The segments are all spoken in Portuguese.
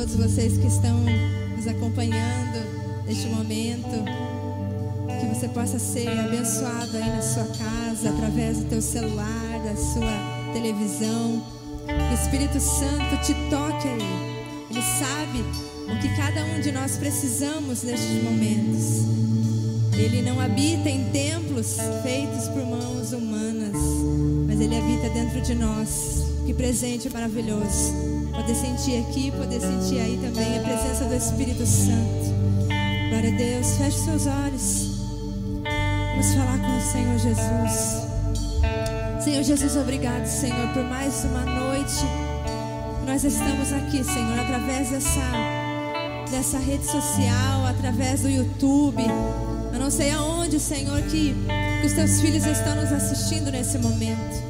todos vocês que estão nos acompanhando neste momento. Que você possa ser abençoado aí na sua casa, através do teu celular, da sua televisão. Que o Espírito Santo te toque aí. Ele sabe o que cada um de nós precisamos nestes momentos. Ele não habita em templos feitos por mãos humanas, mas Ele habita dentro de nós. Que presente maravilhoso poder sentir aqui, poder sentir aí também a presença do Espírito Santo. Glória a Deus. Feche seus olhos. Vamos falar com o Senhor Jesus. Senhor Jesus, obrigado, Senhor, por mais uma noite. Nós estamos aqui, Senhor, através dessa rede social, através do YouTube. Eu não sei aonde, Senhor, que os teus filhos estão nos assistindo nesse momento.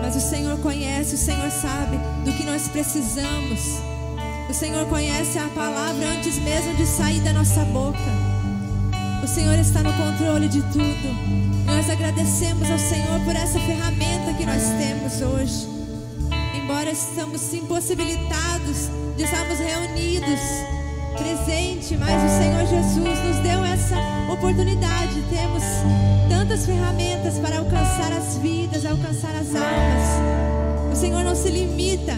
Mas o Senhor conhece, o Senhor sabe do que nós precisamos. O Senhor conhece a palavra antes mesmo de sair da nossa boca. O Senhor está no controle de tudo. Nós agradecemos ao Senhor por essa ferramenta que nós temos hoje. Embora estamos impossibilitados de estarmos reunidos, presente, mas o Senhor Jesus nos deu essa oportunidade. Temos tantas ferramentas para alcançar as vidas, alcançar as almas. O Senhor não se limita.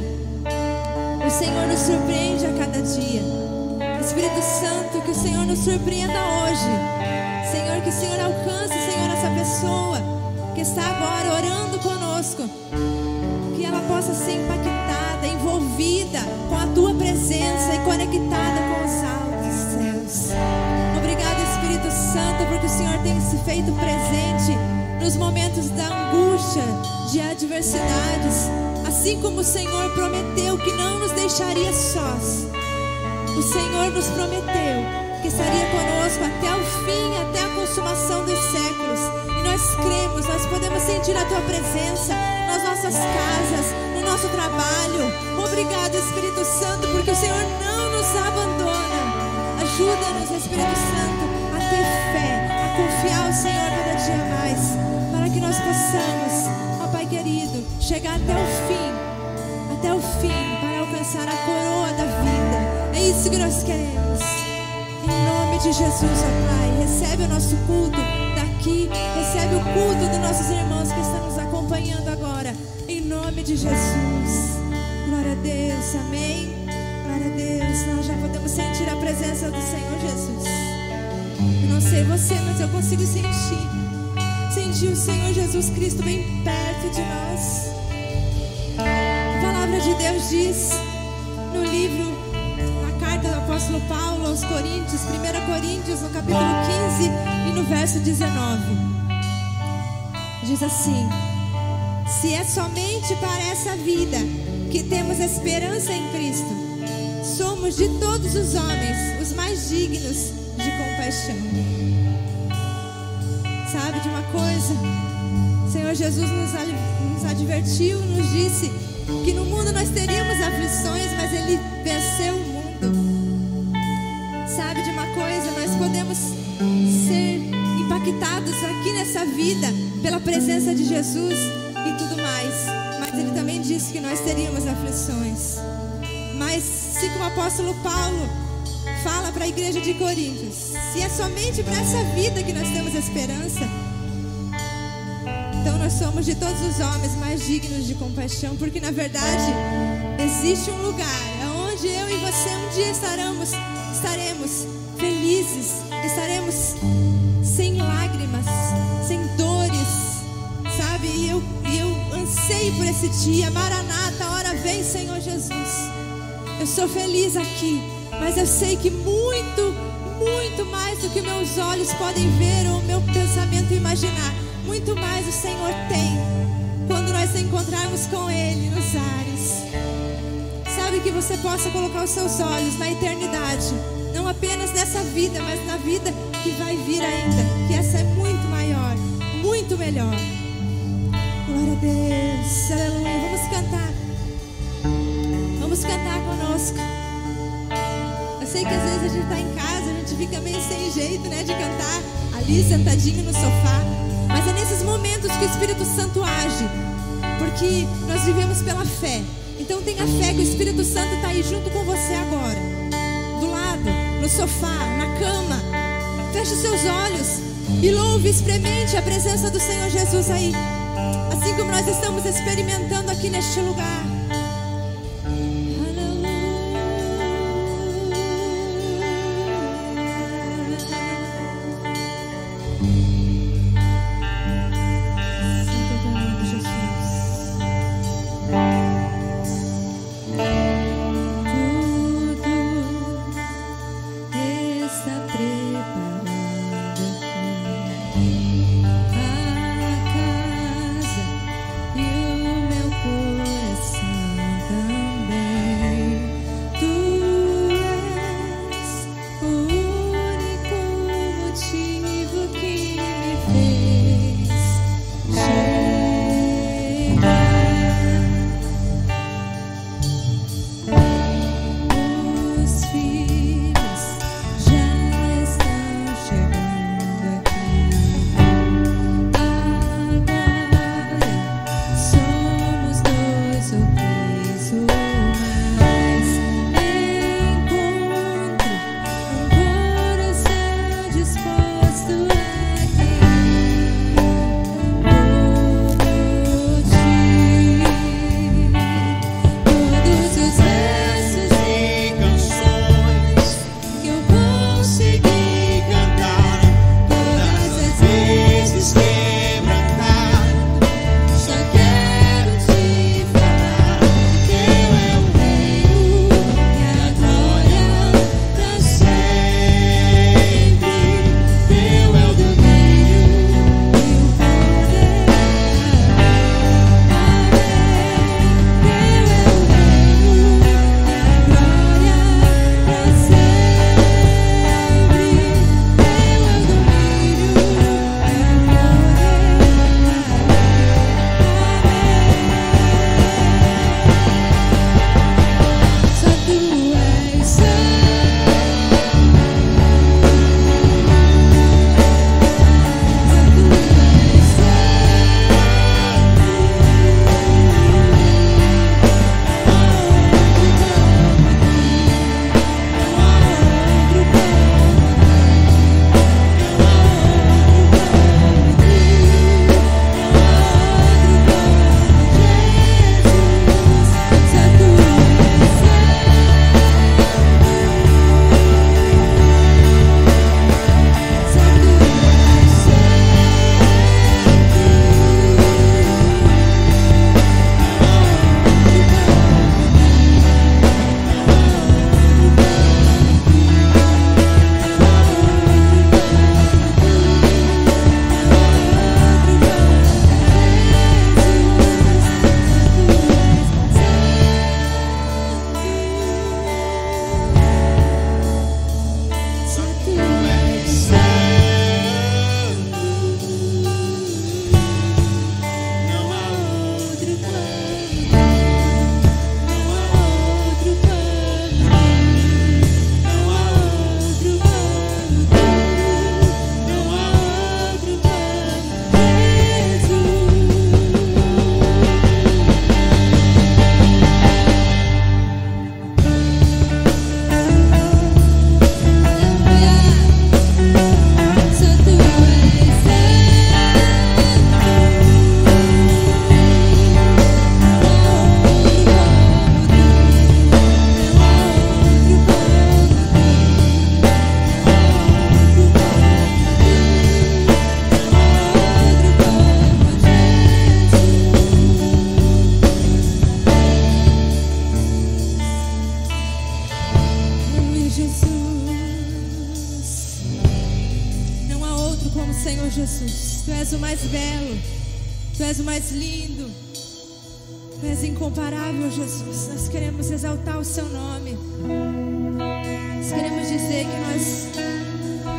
O Senhor nos surpreende a cada dia. Espírito Santo, que o Senhor nos surpreenda hoje. Senhor, que o Senhor alcance, Senhor, essa pessoa que está agora orando conosco. Que ela possa ser impactada, envolvida com a Tua presença e conectada com os altos céus. Obrigado, Espírito Santo, porque o Senhor tem se feito presente nos momentos da angústia, de adversidades. Assim como o Senhor prometeu que não nos deixaria sós. O Senhor nos prometeu que estaria conosco até o fim, até a consumação dos séculos. E nós cremos, nós podemos sentir a Tua presença nas nossas casas, no nosso trabalho. Obrigado, Espírito Santo, porque o Senhor não nos abandona. Ajuda-nos, Espírito Santo, a ter fé, a confiar ao Senhor cada dia mais, para que nós possamos, ó Pai querido, chegar até o fim, para alcançar a coroa da vida. É isso que nós queremos. Em nome de Jesus, ó Pai, recebe o nosso culto daqui, recebe o culto dos nossos irmãos que estão nos acompanhando agora. Em nome de Jesus. Glória a Deus, amém. Glória a Deus. Nós já podemos sentir a presença do Senhor Jesus. Eu não sei você, mas eu consigo sentir o Senhor Jesus Cristo bem perto de nós. A palavra de Deus diz no livro, na carta do apóstolo Paulo aos Coríntios, 1 Coríntios, no capítulo 15 e no verso 19, diz assim: se é somente para essa vida que temos esperança em Cristo, somos de todos os homens os mais dignos de compaixão. Sabe de uma coisa? O Senhor Jesus nos advertiu, nos disse que no mundo nós teríamos aflições, mas Ele venceu o mundo. Sabe de uma coisa? Nós podemos ser impactados aqui nessa vida pela presença de Jesus e tudo mais, mas Ele também disse que nós teríamos aflições. Mas se como o apóstolo Paulo fala para a igreja de Coríntios, se é somente para essa vida que nós temos esperança, então nós somos de todos os homens mais dignos de compaixão, porque na verdade existe um lugar onde eu e você um dia estaremos felizes, estaremos sem lágrimas, sem dores, sabe? E eu anseio por esse dia. Maranata, a hora vem, Senhor Jesus. Eu sou feliz aqui, mas eu sei que muito, muito mais do que meus olhos podem ver ou meu pensamento imaginar, muito mais o Senhor tem quando nós nos encontrarmos com Ele nos ares. Sabe, que você possa colocar os seus olhos na eternidade, não apenas nessa vida, mas na vida que vai vir ainda, que essa é muito maior, muito melhor. Glória a Deus, aleluia. Vamos cantar conosco. Eu sei que às vezes a gente está em casa, a gente fica meio sem jeito, né, de cantar ali sentadinho no sofá, mas é nesses momentos que o Espírito Santo age, porque nós vivemos pela fé. Então tenha fé que o Espírito Santo está aí junto com você agora, do lado, no sofá, na cama. Feche os seus olhos e louve, experimente a presença do Senhor Jesus aí, assim como nós estamos experimentando aqui neste lugar. Senhor Jesus. Tu és o mais belo, Tu és o mais lindo, Tu és incomparável, Jesus. Nós queremos exaltar o Seu nome. Nós queremos dizer que nós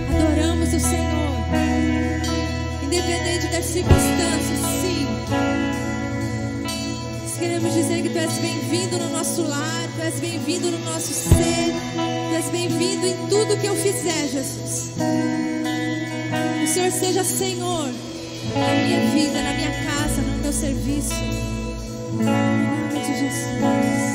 adoramos o Senhor, independente das circunstâncias, sim. Nós queremos dizer que Tu és bem-vindo no nosso lar, Tu és bem-vindo no nosso ser, Tu és bem-vindo em tudo que eu fizer, Jesus. O Senhor seja Senhor na minha vida, na minha casa, no meu serviço. Em nome de Jesus.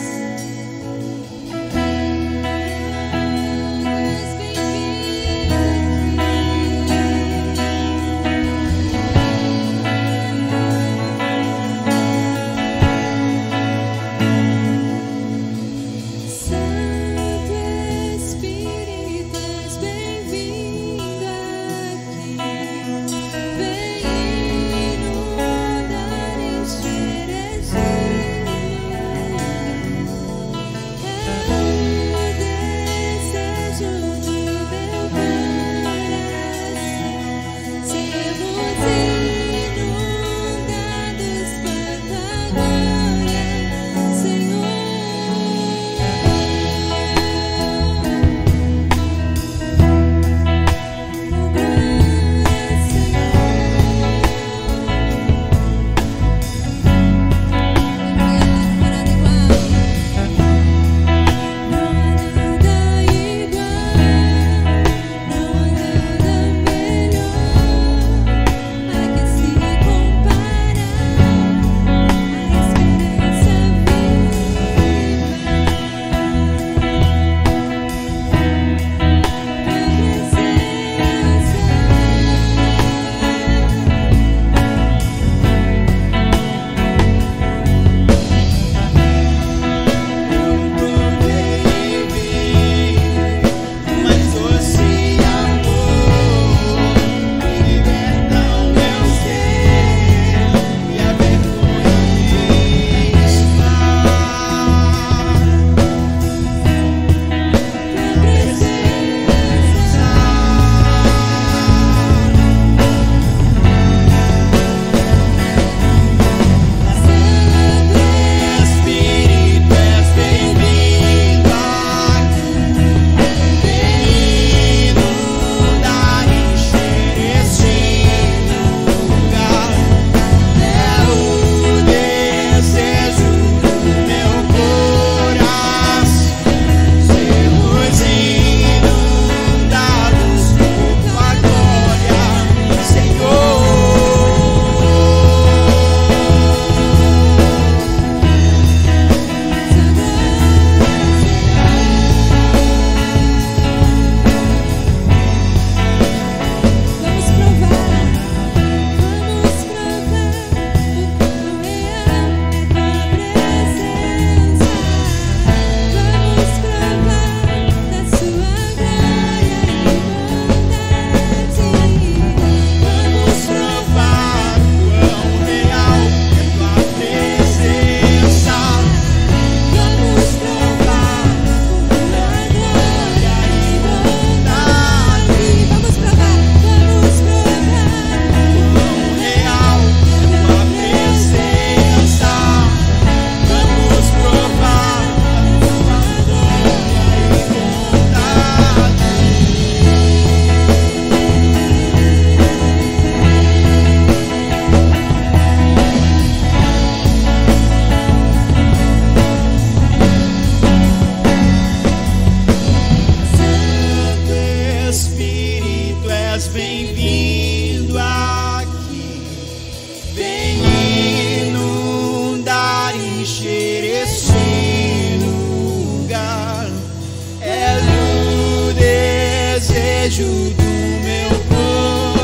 desejo do meu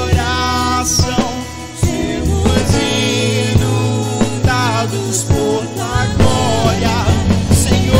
coração, sermos inundados por tua glória, Senhor.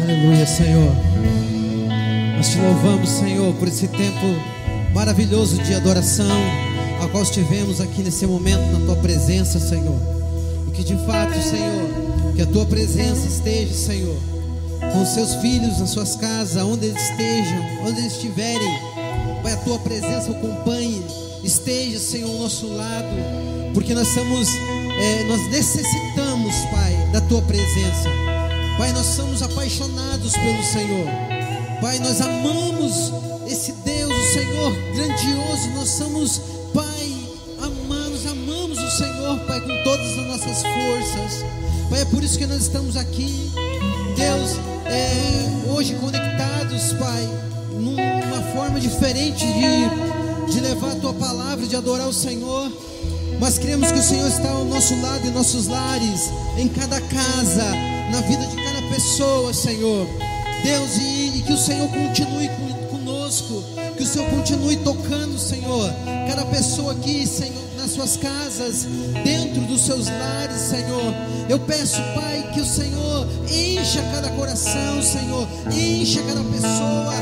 Aleluia, Senhor. Nós te louvamos, Senhor, por esse tempo maravilhoso de adoração, a qual estivemos aqui nesse momento na tua presença, Senhor. E que de fato, Senhor, que a tua presença esteja, Senhor, com os seus filhos nas suas casas, onde eles estejam, onde eles estiverem. Pai, a tua presença o acompanhe, esteja, Senhor, ao nosso lado, porque nós necessitamos, Pai, da tua presença. Pai, nós somos apaixonados pelo Senhor. Pai, nós amamos esse Deus, o Senhor grandioso. Nós somos, Pai, nós amamos o Senhor, Pai, com todas as nossas forças. Pai, é por isso que nós estamos aqui, Deus, hoje conectados, Pai, numa forma diferente de levar a tua palavra, de adorar o Senhor. Mas cremos que o Senhor está ao nosso lado, em nossos lares, em cada casa, na vida de cada pessoa, Senhor. Deus, e que o Senhor continue conosco, que o Senhor continue tocando, Senhor, cada pessoa aqui, Senhor, nas suas casas, dentro dos seus lares, Senhor. Eu peço, Pai, que o Senhor encha cada coração, Senhor, encha cada pessoa,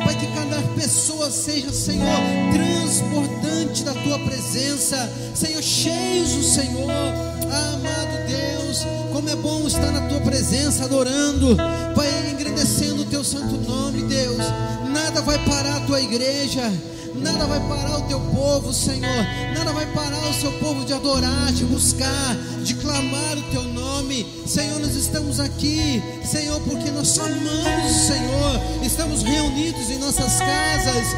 Pai, que cada pessoa seja, Senhor, transbordante da tua presença, Senhor, cheios do Senhor. Amado Deus, como é bom estar na tua presença, adorando, Pai, engrandecendo o teu santo nome, Deus. Nada vai parar a tua igreja, nada vai parar o teu povo, Senhor. Nada vai parar o seu povo de adorar, de buscar, de clamar o teu nome. Senhor, nós estamos aqui, Senhor, porque nós amamos o Senhor. Estamos reunidos em nossas casas,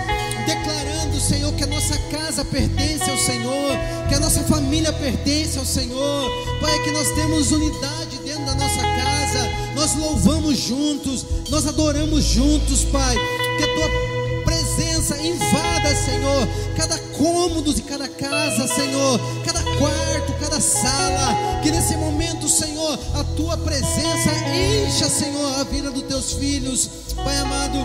declarando, Senhor, que a nossa casa pertence ao Senhor, que a nossa família pertence ao Senhor. Pai, que nós temos unidade dentro da nossa casa. Nós louvamos juntos, nós adoramos juntos, Pai. Que a tua presença invada, Senhor, cada cômodo de cada casa, Senhor, cada quarto, cada sala. Que nesse momento, Senhor, a tua presença encha, Senhor, a vida dos teus filhos. Pai amado,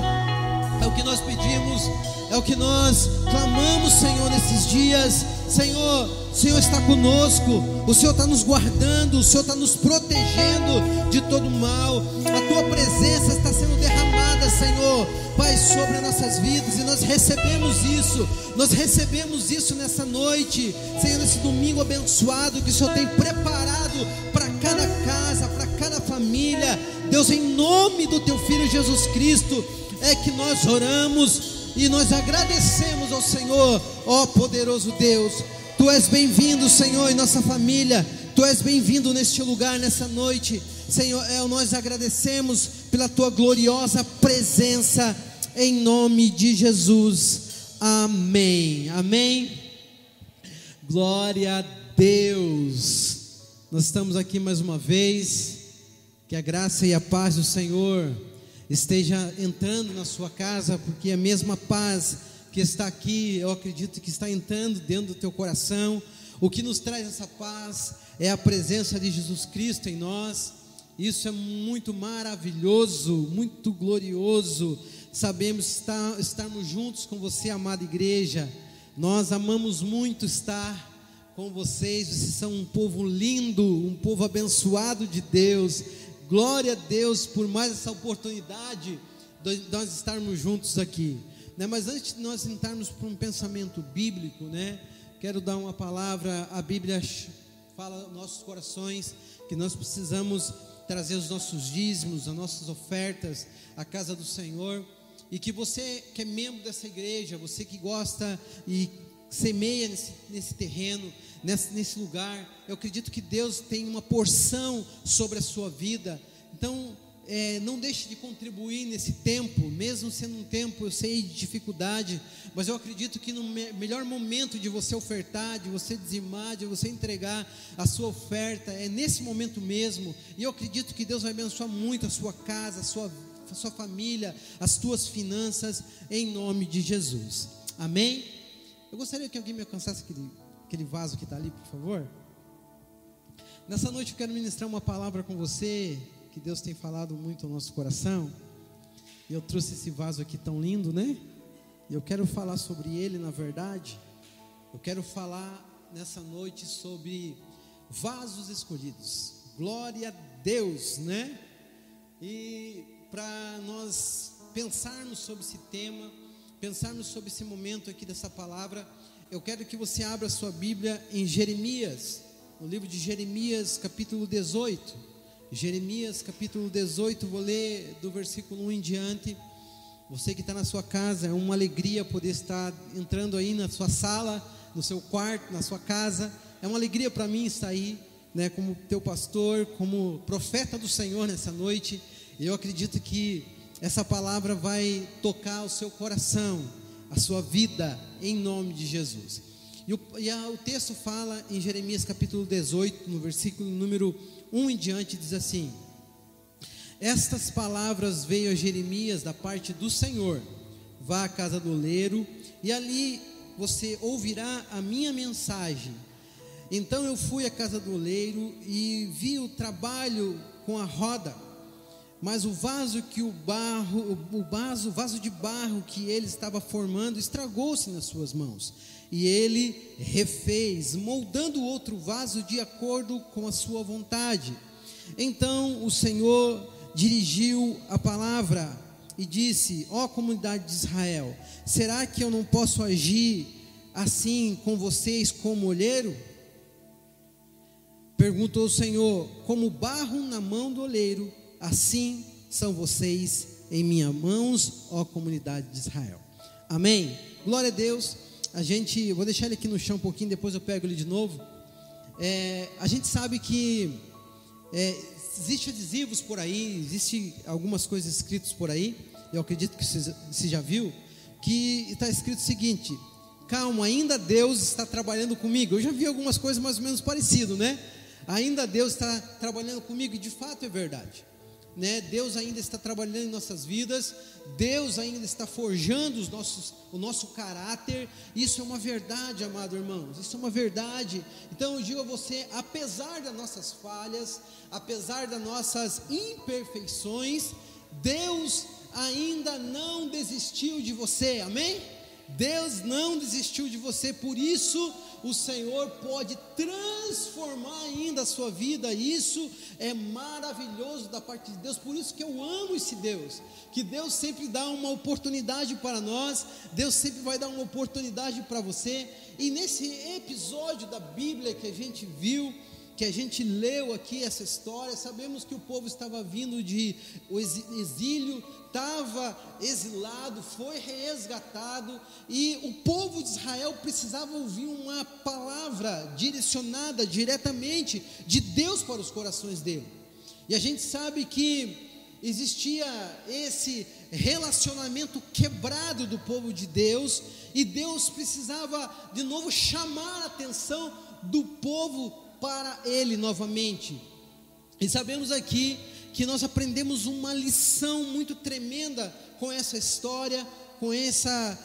é o que nós pedimos, é o que nós clamamos, Senhor, nesses dias. Senhor, o Senhor está conosco, o Senhor está nos guardando, o Senhor está nos protegendo de todo mal. A tua presença está sendo derramada, Senhor, Pai, sobre as nossas vidas, e nós recebemos isso nessa noite, Senhor, nesse domingo abençoado que o Senhor tem preparado para cada casa, para cada família. Deus, em nome do teu Filho Jesus Cristo, é que nós oramos e nós agradecemos ao Senhor. Ó poderoso Deus, tu és bem-vindo, Senhor, em nossa família. Tu és bem-vindo neste lugar, nessa noite, Senhor. Nós agradecemos pela tua gloriosa presença, em nome de Jesus. Amém, amém. Glória a Deus. Nós estamos aqui mais uma vez. Que a graça e a paz do Senhor esteja entrando na sua casa, porque a mesma paz que está aqui, eu acredito que está entrando dentro do teu coração. O que nos traz essa paz é a presença de Jesus Cristo em nós. Isso é muito maravilhoso, muito glorioso. Sabemos estarmos juntos com você, amada igreja. Nós amamos muito estar com vocês. Vocês são um povo lindo, um povo abençoado de Deus. Glória a Deus por mais essa oportunidade de nós estarmos juntos aqui, né? Mas antes de nós entrarmos para um pensamento bíblico, né, quero dar uma palavra. A Bíblia fala aos nossos corações que nós precisamos trazer os nossos dízimos, as nossas ofertas à casa do Senhor. E que você que é membro dessa igreja, você que gosta e semeia nesse terreno, nesse lugar, eu acredito que Deus tem uma porção sobre a sua vida. Então não deixe de contribuir nesse tempo, mesmo sendo um tempo, eu sei, de dificuldade, mas eu acredito que no melhor momento de você ofertar, de você dizimar, de você entregar a sua oferta, é nesse momento mesmo. E eu acredito que Deus vai abençoar muito a sua casa, a sua família, as tuas finanças, em nome de Jesus. Amém? Eu gostaria que alguém me alcançasse aquele vaso que está ali, por favor. Nessa noite eu quero ministrar uma palavra com você, que Deus tem falado muito ao nosso coração. E eu trouxe esse vaso aqui tão lindo, né? E eu quero falar sobre ele, na verdade. Eu quero falar nessa noite sobre vasos escolhidos. Glória a Deus, né? E para nós pensarmos sobre esse tema, pensarmos sobre esse momento aqui dessa palavra, eu quero que você abra a sua Bíblia em Jeremias, no livro de Jeremias, capítulo 18. Jeremias capítulo 18, vou ler do versículo 1 em diante. Você que está na sua casa, é uma alegria poder estar entrando aí na sua sala, no seu quarto, na sua casa. É uma alegria para mim estar aí, né, como teu pastor, como profeta do Senhor nessa noite. Eu acredito que essa palavra vai tocar o seu coração, a sua vida, em nome de Jesus. O texto fala em Jeremias capítulo 18, no versículo número 1 em diante, diz assim: estas palavras veio a Jeremias da parte do Senhor: vá à casa do oleiro, e ali você ouvirá a minha mensagem. Então eu fui à casa do oleiro e vi o trabalho com a roda, mas o vaso de barro que ele estava formando estragou-se nas suas mãos. E ele refez, moldando outro vaso de acordo com a sua vontade. Então o Senhor dirigiu a palavra e disse: ó comunidade de Israel, será que eu não posso agir assim com vocês como olheiro? Perguntou o Senhor: como barro na mão do oleiro, assim são vocês em minhas mãos, ó comunidade de Israel. Amém? Glória a Deus. Vou deixar ele aqui no chão um pouquinho, depois eu pego ele de novo. A gente sabe que existe adesivos por aí, existe algumas coisas escritas por aí. Eu acredito que você já viu, que está escrito o seguinte: calma, ainda Deus está trabalhando comigo. Eu já vi algumas coisas mais ou menos parecidas, né? Ainda Deus está trabalhando comigo, e de fato é verdade, né? Deus ainda está trabalhando em nossas vidas, Deus ainda está forjando o nosso caráter. Isso é uma verdade, amado irmãos, isso é uma verdade. Então eu digo a você, apesar das nossas falhas, apesar das nossas imperfeições, Deus ainda não desistiu de você, amém? Deus não desistiu de você, por isso o Senhor pode transformar ainda a sua vida. Isso é maravilhoso da parte de Deus. Por isso que eu amo esse Deus, que Deus sempre dá uma oportunidade para nós, Deus sempre vai dar uma oportunidade para você. E nesse episódio da Bíblia que a gente viu, que a gente leu aqui essa história, sabemos que o povo estava vindo de exílio, estava exilado, foi resgatado, e o povo de Israel precisava ouvir uma palavra direcionada diretamente de Deus para os corações dele. E a gente sabe que existia esse relacionamento quebrado do povo de Deus, e Deus precisava de novo chamar a atenção do povo para ele novamente. E sabemos aqui que nós aprendemos uma lição muito tremenda com essa história, com essa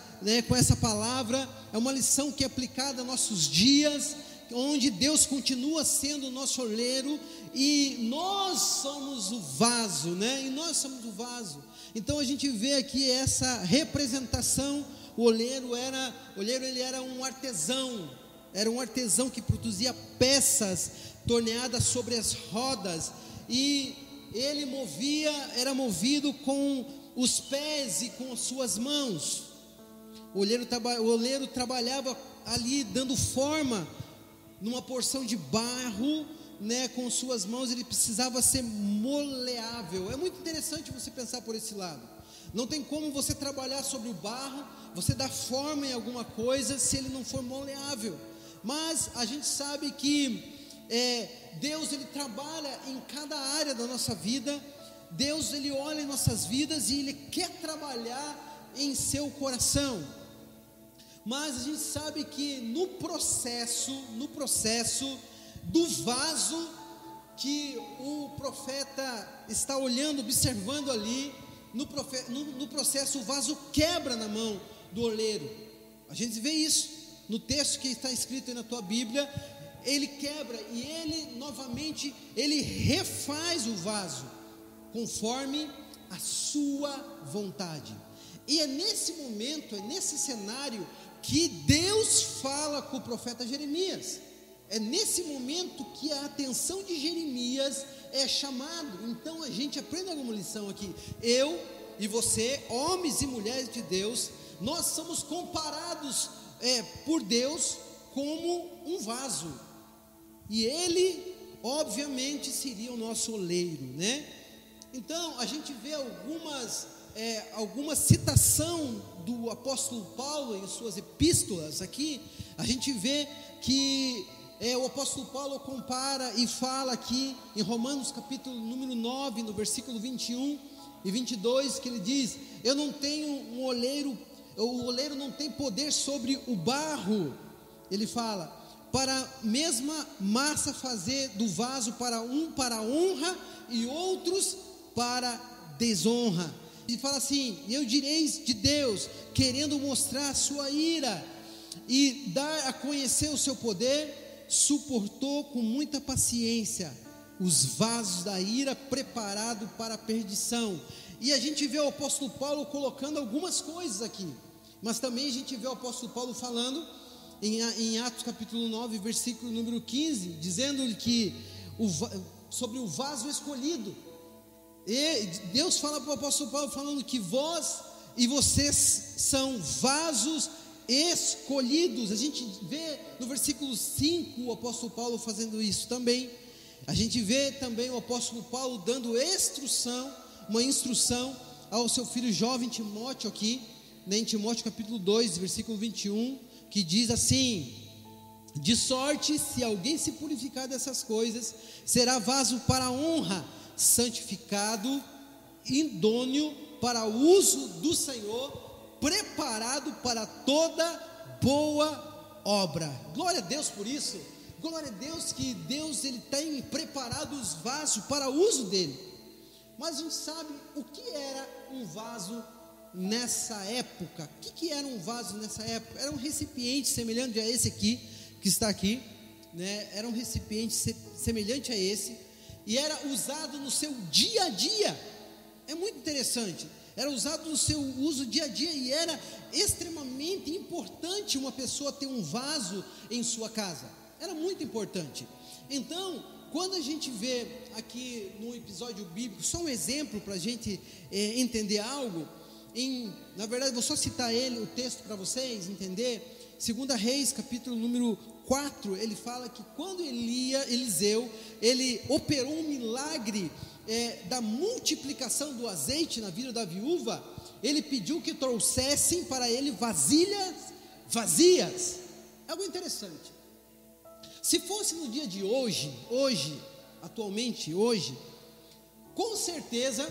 palavra. É uma lição que é aplicada a nossos dias, onde Deus continua sendo o nosso oleiro e nós somos o vaso, né? E nós somos o vaso. Então a gente vê aqui essa representação. O oleiro ele era um artesão. Era um artesão que produzia peças torneadas sobre as rodas, e ele era movido com os pés e com as suas mãos. O oleiro trabalhava ali dando forma numa porção de barro né, com suas mãos, ele precisava ser moleável. É muito interessante você pensar por esse lado. Não tem como você trabalhar sobre o barro, você dar forma em alguma coisa, se ele não for moleável. Mas a gente sabe que Deus, ele trabalha em cada área da nossa vida. Deus, ele olha em nossas vidas e ele quer trabalhar em seu coração. Mas a gente sabe que no processo do vaso que o profeta está olhando, observando ali, no processo o vaso quebra na mão do oleiro. A gente vê isso no texto que está escrito aí na tua Bíblia. Ele quebra e ele novamente, ele refaz o vaso conforme a sua vontade. E é nesse momento, é nesse cenário que Deus fala com o profeta Jeremias. É nesse momento que a atenção de Jeremias é chamado. Então a gente aprende alguma lição aqui. Eu e você, homens e mulheres de Deus, nós somos comparados por Deus como um vaso. E ele, obviamente, seria o nosso oleiro, né? Então a gente vê alguma citação do apóstolo Paulo em suas epístolas aqui. A gente vê que o apóstolo Paulo compara e fala aqui em Romanos capítulo número 9, no versículo 21 e 22, que ele diz: eu não tenho um oleiro, o oleiro não tem poder sobre o barro. Ele fala: para a mesma massa fazer do vaso para honra e outros para desonra. E fala assim: eu direis de Deus, querendo mostrar a sua ira e dar a conhecer o seu poder, suportou com muita paciência os vasos da ira preparado para a perdição. E a gente vê o apóstolo Paulo colocando algumas coisas aqui, mas também a gente vê o apóstolo Paulo falando em Atos capítulo 9, versículo número 15, dizendo-lhe que sobre o vaso escolhido. E Deus fala para o apóstolo Paulo falando que vós e vocês são vasos escolhidos. A gente vê no versículo 5 o apóstolo Paulo fazendo isso também. A gente vê também o apóstolo Paulo dando uma instrução ao seu filho jovem Timóteo aqui, né, em Timóteo capítulo 2, versículo 21, que diz assim: de sorte, se alguém se purificar dessas coisas, será vaso para honra, santificado, idôneo para o uso do Senhor, preparado para toda boa obra. Glória a Deus por isso. Glória a Deus que Deus, ele tem preparado os vasos para o uso dele. Mas a gente sabe o que era um vaso nessa época. O que era um vaso nessa época? Era um recipiente semelhante a esse aqui, que está aqui, né? Era um recipiente semelhante a esse, e era usado no seu dia a dia. É muito interessante. Era usado no seu uso dia a dia, e era extremamente importante uma pessoa ter um vaso em sua casa. Era muito importante. Então, quando a gente vê aqui no episódio bíblico, só um exemplo para a gente entender algo, na verdade vou só citar o texto para vocês entender. 2 Reis capítulo número 4, ele fala que quando Eliseu, ele operou um milagre da multiplicação do azeite na vida da viúva, ele pediu que trouxessem para ele vasilhas vazias. É algo interessante. Se fosse no dia de hoje, atualmente, com certeza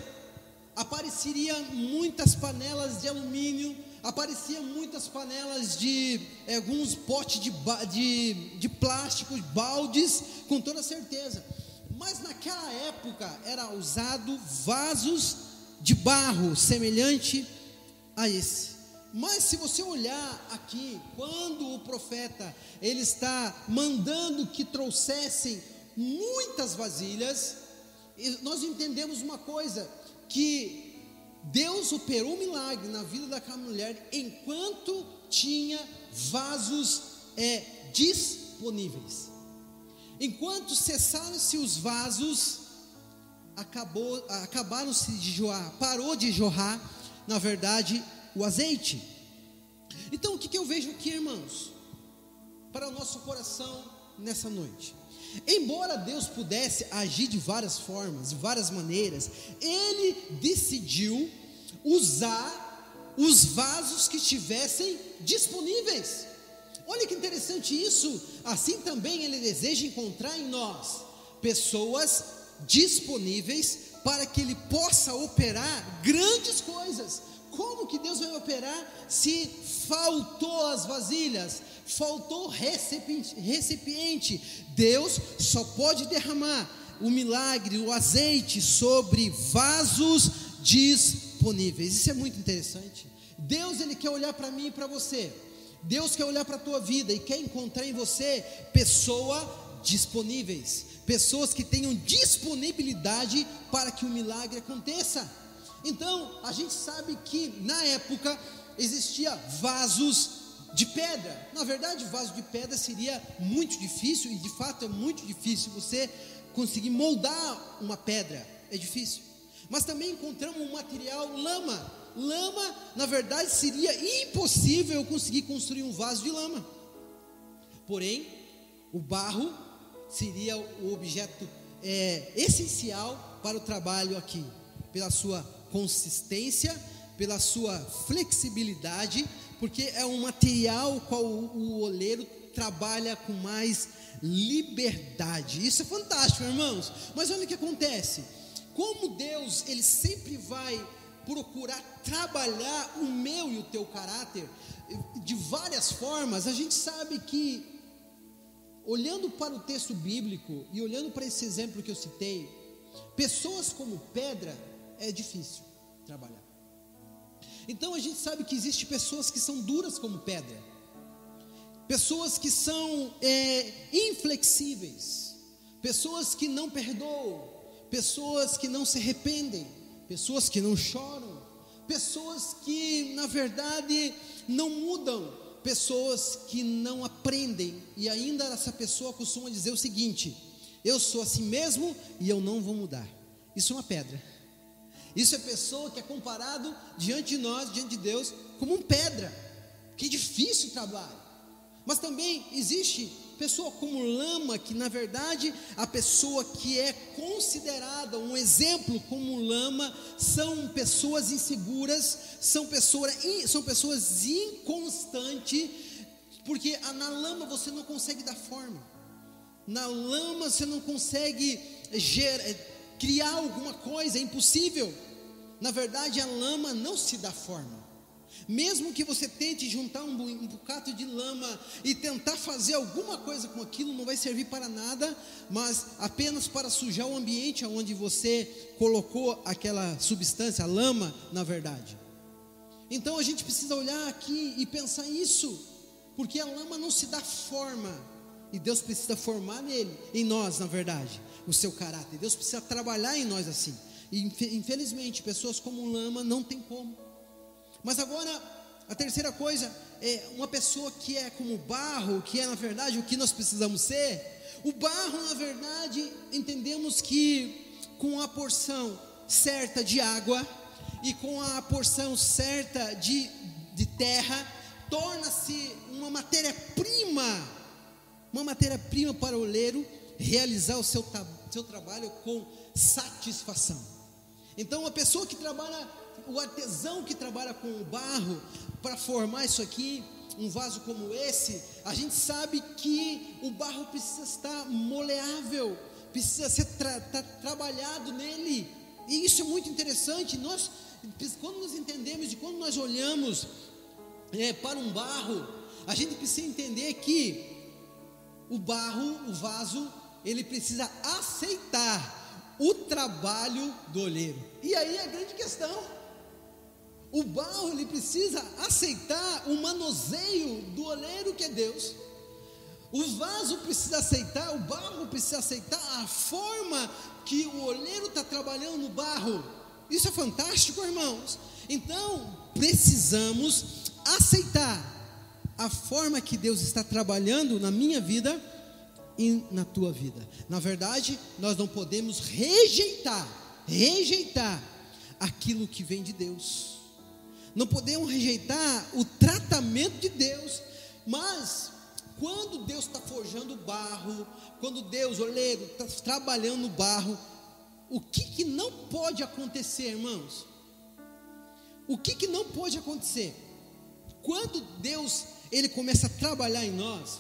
apareceria muitas panelas de alumínio, apareciam muitas panelas de alguns potes de plástico, baldes, com toda certeza. Mas naquela época era usado vasos de barro semelhante a esse. Mas se você olhar aqui, quando o profeta ele está mandando que trouxessem muitas vasilhas, nós entendemos uma coisa, que Deus operou um milagre na vida daquela mulher enquanto tinha vasos disponíveis. Enquanto cessaram-se os vasos, acabaram-se de jorrar, parou de jorrar, na verdade, o azeite. Então o que eu vejo aqui, irmãos? Para o nosso coração, nessa noite. Embora Deus pudesse agir de várias formas, de várias maneiras, Ele decidiu usar os vasos que estivessem disponíveis. Olha que interessante isso. Assim também Ele deseja encontrar em nós pessoas disponíveis para que Ele possa operar grandes coisas. Como que Deus vai operar se faltou as vasilhas, faltou recipiente? Deus só pode derramar o milagre, o azeite sobre vasos disponíveis. Isso é muito interessante. Deus, Ele quer olhar para mim e para você. Deus quer olhar para a tua vida e quer encontrar em você pessoas disponíveis, pessoas que tenham disponibilidade para que o milagre aconteça. Então, a gente sabe que na época existia vasos de pedra. Na verdade, vaso de pedra seria muito difícil, e de fato é muito difícil você conseguir moldar uma pedra, é difícil. Mas também encontramos um material, lama. Lama, na verdade, seria impossível eu conseguir construir um vaso de lama. Porém, o barro seria o objeto essencial para o trabalho aqui, pela sua consistência, pela sua flexibilidade, porque é um material qual o oleiro trabalha com mais liberdade. Isso é fantástico, irmãos. Mas olha o que acontece. Como Deus, Ele sempre vai procurar trabalhar o meu e o teu caráter de várias formas. A gente sabe que, olhando para o texto bíblico e olhando para esse exemplo que eu citei, pessoas como pedra é difícil trabalhar. Então a gente sabe que existem pessoas que são duras como pedra, pessoas que são inflexíveis, pessoas que não perdoam, pessoas que não se arrependem, pessoas que não choram, pessoas que na verdade não mudam, pessoas que não aprendem. E ainda essa pessoa costuma dizer o seguinte: eu sou assim mesmo e eu não vou mudar. Isso é uma pedra. Isso é pessoa que é comparado diante de nós, diante de Deus, como uma pedra. Que difícil trabalho. Mas também existe pessoa como lama, que na verdade a pessoa que é considerada um exemplo como lama são pessoas inseguras, são pessoas inconstantes, porque na lama você não consegue dar forma, na lama você não consegue criar alguma coisa, é impossível. Na verdade a lama não se dá forma. Mesmo que você tente juntar um bocado de lama e tentar fazer alguma coisa com aquilo, não vai servir para nada, mas apenas para sujar o ambiente onde você colocou aquela substância, a lama, na verdade. Então a gente precisa olhar aqui e pensar isso, porque a lama não se dá forma, e Deus precisa formar em nós, na verdade, o seu caráter. Deus precisa trabalhar em nós assim. E infelizmente pessoas como lama não tem como. Mas agora, a terceira coisa é uma pessoa que é como barro, que é na verdade o que nós precisamos ser. O barro, na verdade, entendemos que com a porção certa de água e com a porção certa de terra, torna-se uma matéria-prima para o oleiro realizar o seu trabalho com satisfação. Então, a pessoa que trabalha, o artesão que trabalha com o barro para formar isso aqui, um vaso como esse, a gente sabe que o barro precisa estar moleável, precisa ser trabalhado nele. E isso é muito interessante. Quando nós entendemos e quando nós olhamos para um barro, a gente precisa entender que o barro, o vaso, ele precisa aceitar o trabalho do oleiro. E aí a grande questão: o barro, ele precisa aceitar o manuseio do oleiro, que é Deus. O vaso precisa aceitar, o barro precisa aceitar a forma que o oleiro está trabalhando no barro. Isso é fantástico, irmãos. Então precisamos aceitar a forma que Deus está trabalhando na minha vida e na tua vida. Na verdade, nós não podemos rejeitar aquilo que vem de Deus. Não podemos rejeitar o tratamento de Deus. Mas quando Deus está forjando barro, quando Deus, oleiro, está trabalhando no barro, o que não pode acontecer, irmãos? O que não pode acontecer? Quando Deus, Ele começa a trabalhar em nós,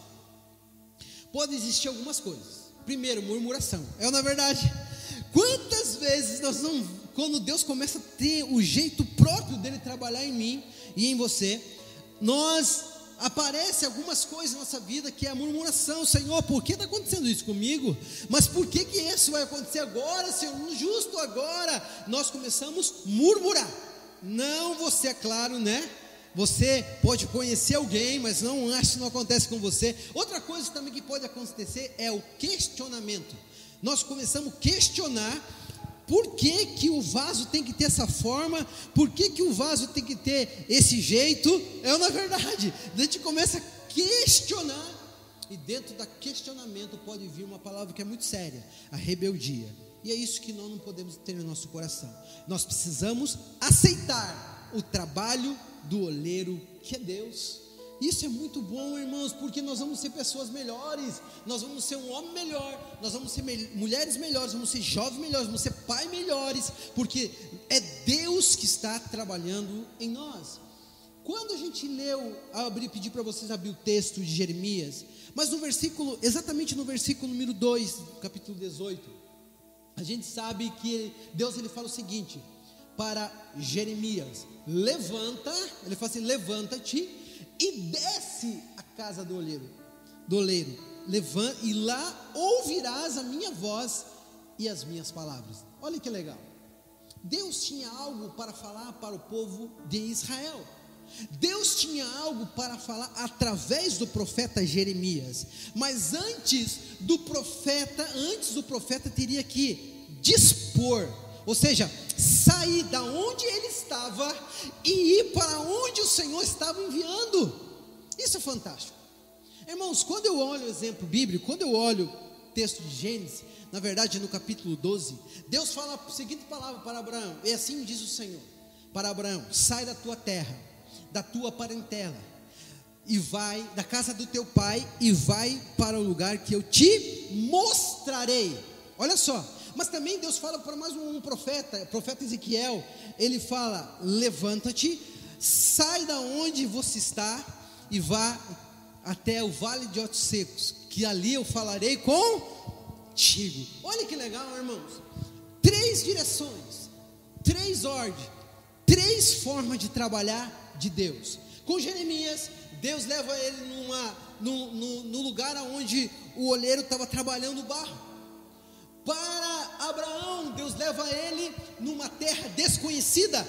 pode existir algumas coisas. Primeiro, murmuração. É na verdade, quantas vezes quando Deus começa a ter o jeito próprio dele trabalhar em mim e em você, aparece algumas coisas na nossa vida que é a murmuração. Senhor, por que está acontecendo isso comigo? Mas por que isso vai acontecer agora, Senhor? Justo agora, nós começamos a murmurar. Não, você, é claro, né? Você pode conhecer alguém, mas acho que não acontece com você. Outra coisa também que pode acontecer é o questionamento. Nós começamos a questionar por que o vaso tem que ter essa forma, por que o vaso tem que ter esse jeito. Na verdade, a gente começa a questionar, e dentro do questionamento pode vir uma palavra que é muito séria: a rebeldia. E é isso que nós não podemos ter no nosso coração. Nós precisamos aceitar o trabalho do oleiro, que é Deus. Isso é muito bom, irmãos, porque nós vamos ser pessoas melhores, nós vamos ser um homem melhor, nós vamos ser mulheres melhores, vamos ser jovens melhores, vamos ser pais melhores, porque é Deus que está trabalhando em nós. Quando a gente pedi para vocês abrir o texto de Jeremias, mas exatamente no versículo número 2, capítulo 18, a gente sabe que Deus, ele fala o seguinte para Jeremias: ele fala assim, levanta-te e desce à casa do oleiro, levanta, e lá ouvirás a minha voz e as minhas palavras. Olha que legal, Deus tinha algo para falar para o povo de Israel. Deus tinha algo para falar através do profeta Jeremias, mas antes do profeta teria que dispor, ou seja, sair da onde ele estava e ir para onde o Senhor estava enviando. Isso é fantástico, irmãos. Quando eu olho o exemplo bíblico, quando eu olho o texto de Gênesis, na verdade no capítulo 12, Deus fala a seguinte palavra para Abraão, e assim diz o Senhor para Abraão: sai da tua terra, da tua parentela, e vai da casa do teu pai, e vai para o lugar que eu te mostrarei. Olha só, mas também Deus fala para mais um profeta, o profeta Ezequiel. Ele fala: levanta-te, sai da onde você está e vá até o vale de Ossos Secos, que ali eu falarei contigo. Olha que legal, irmãos. 3 direções, 3 ordens, 3 formas de trabalhar de Deus. Com Jeremias, Deus leva ele no lugar onde o oleiro estava trabalhando o barro. Para Abraão, Deus leva ele numa terra desconhecida.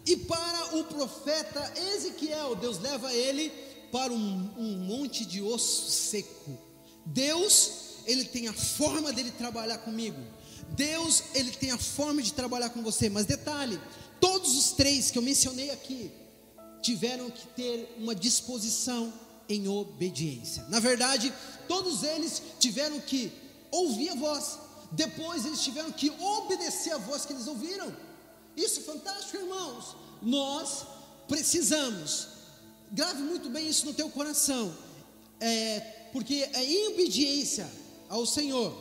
E para o profeta Ezequiel, Deus leva ele para um monte de osso seco. Deus, ele tem a forma dele trabalhar comigo. Deus, ele tem a forma de trabalhar com você. Mas detalhe, todos os 3 que eu mencionei aqui tiveram que ter uma disposição em obediência. Na verdade, todos eles tiveram que ouvir a voz, depois eles tiveram que obedecer a voz que eles ouviram. Isso é fantástico, irmãos. Nós precisamos, grave muito bem isso no teu coração, porque em obediência ao Senhor,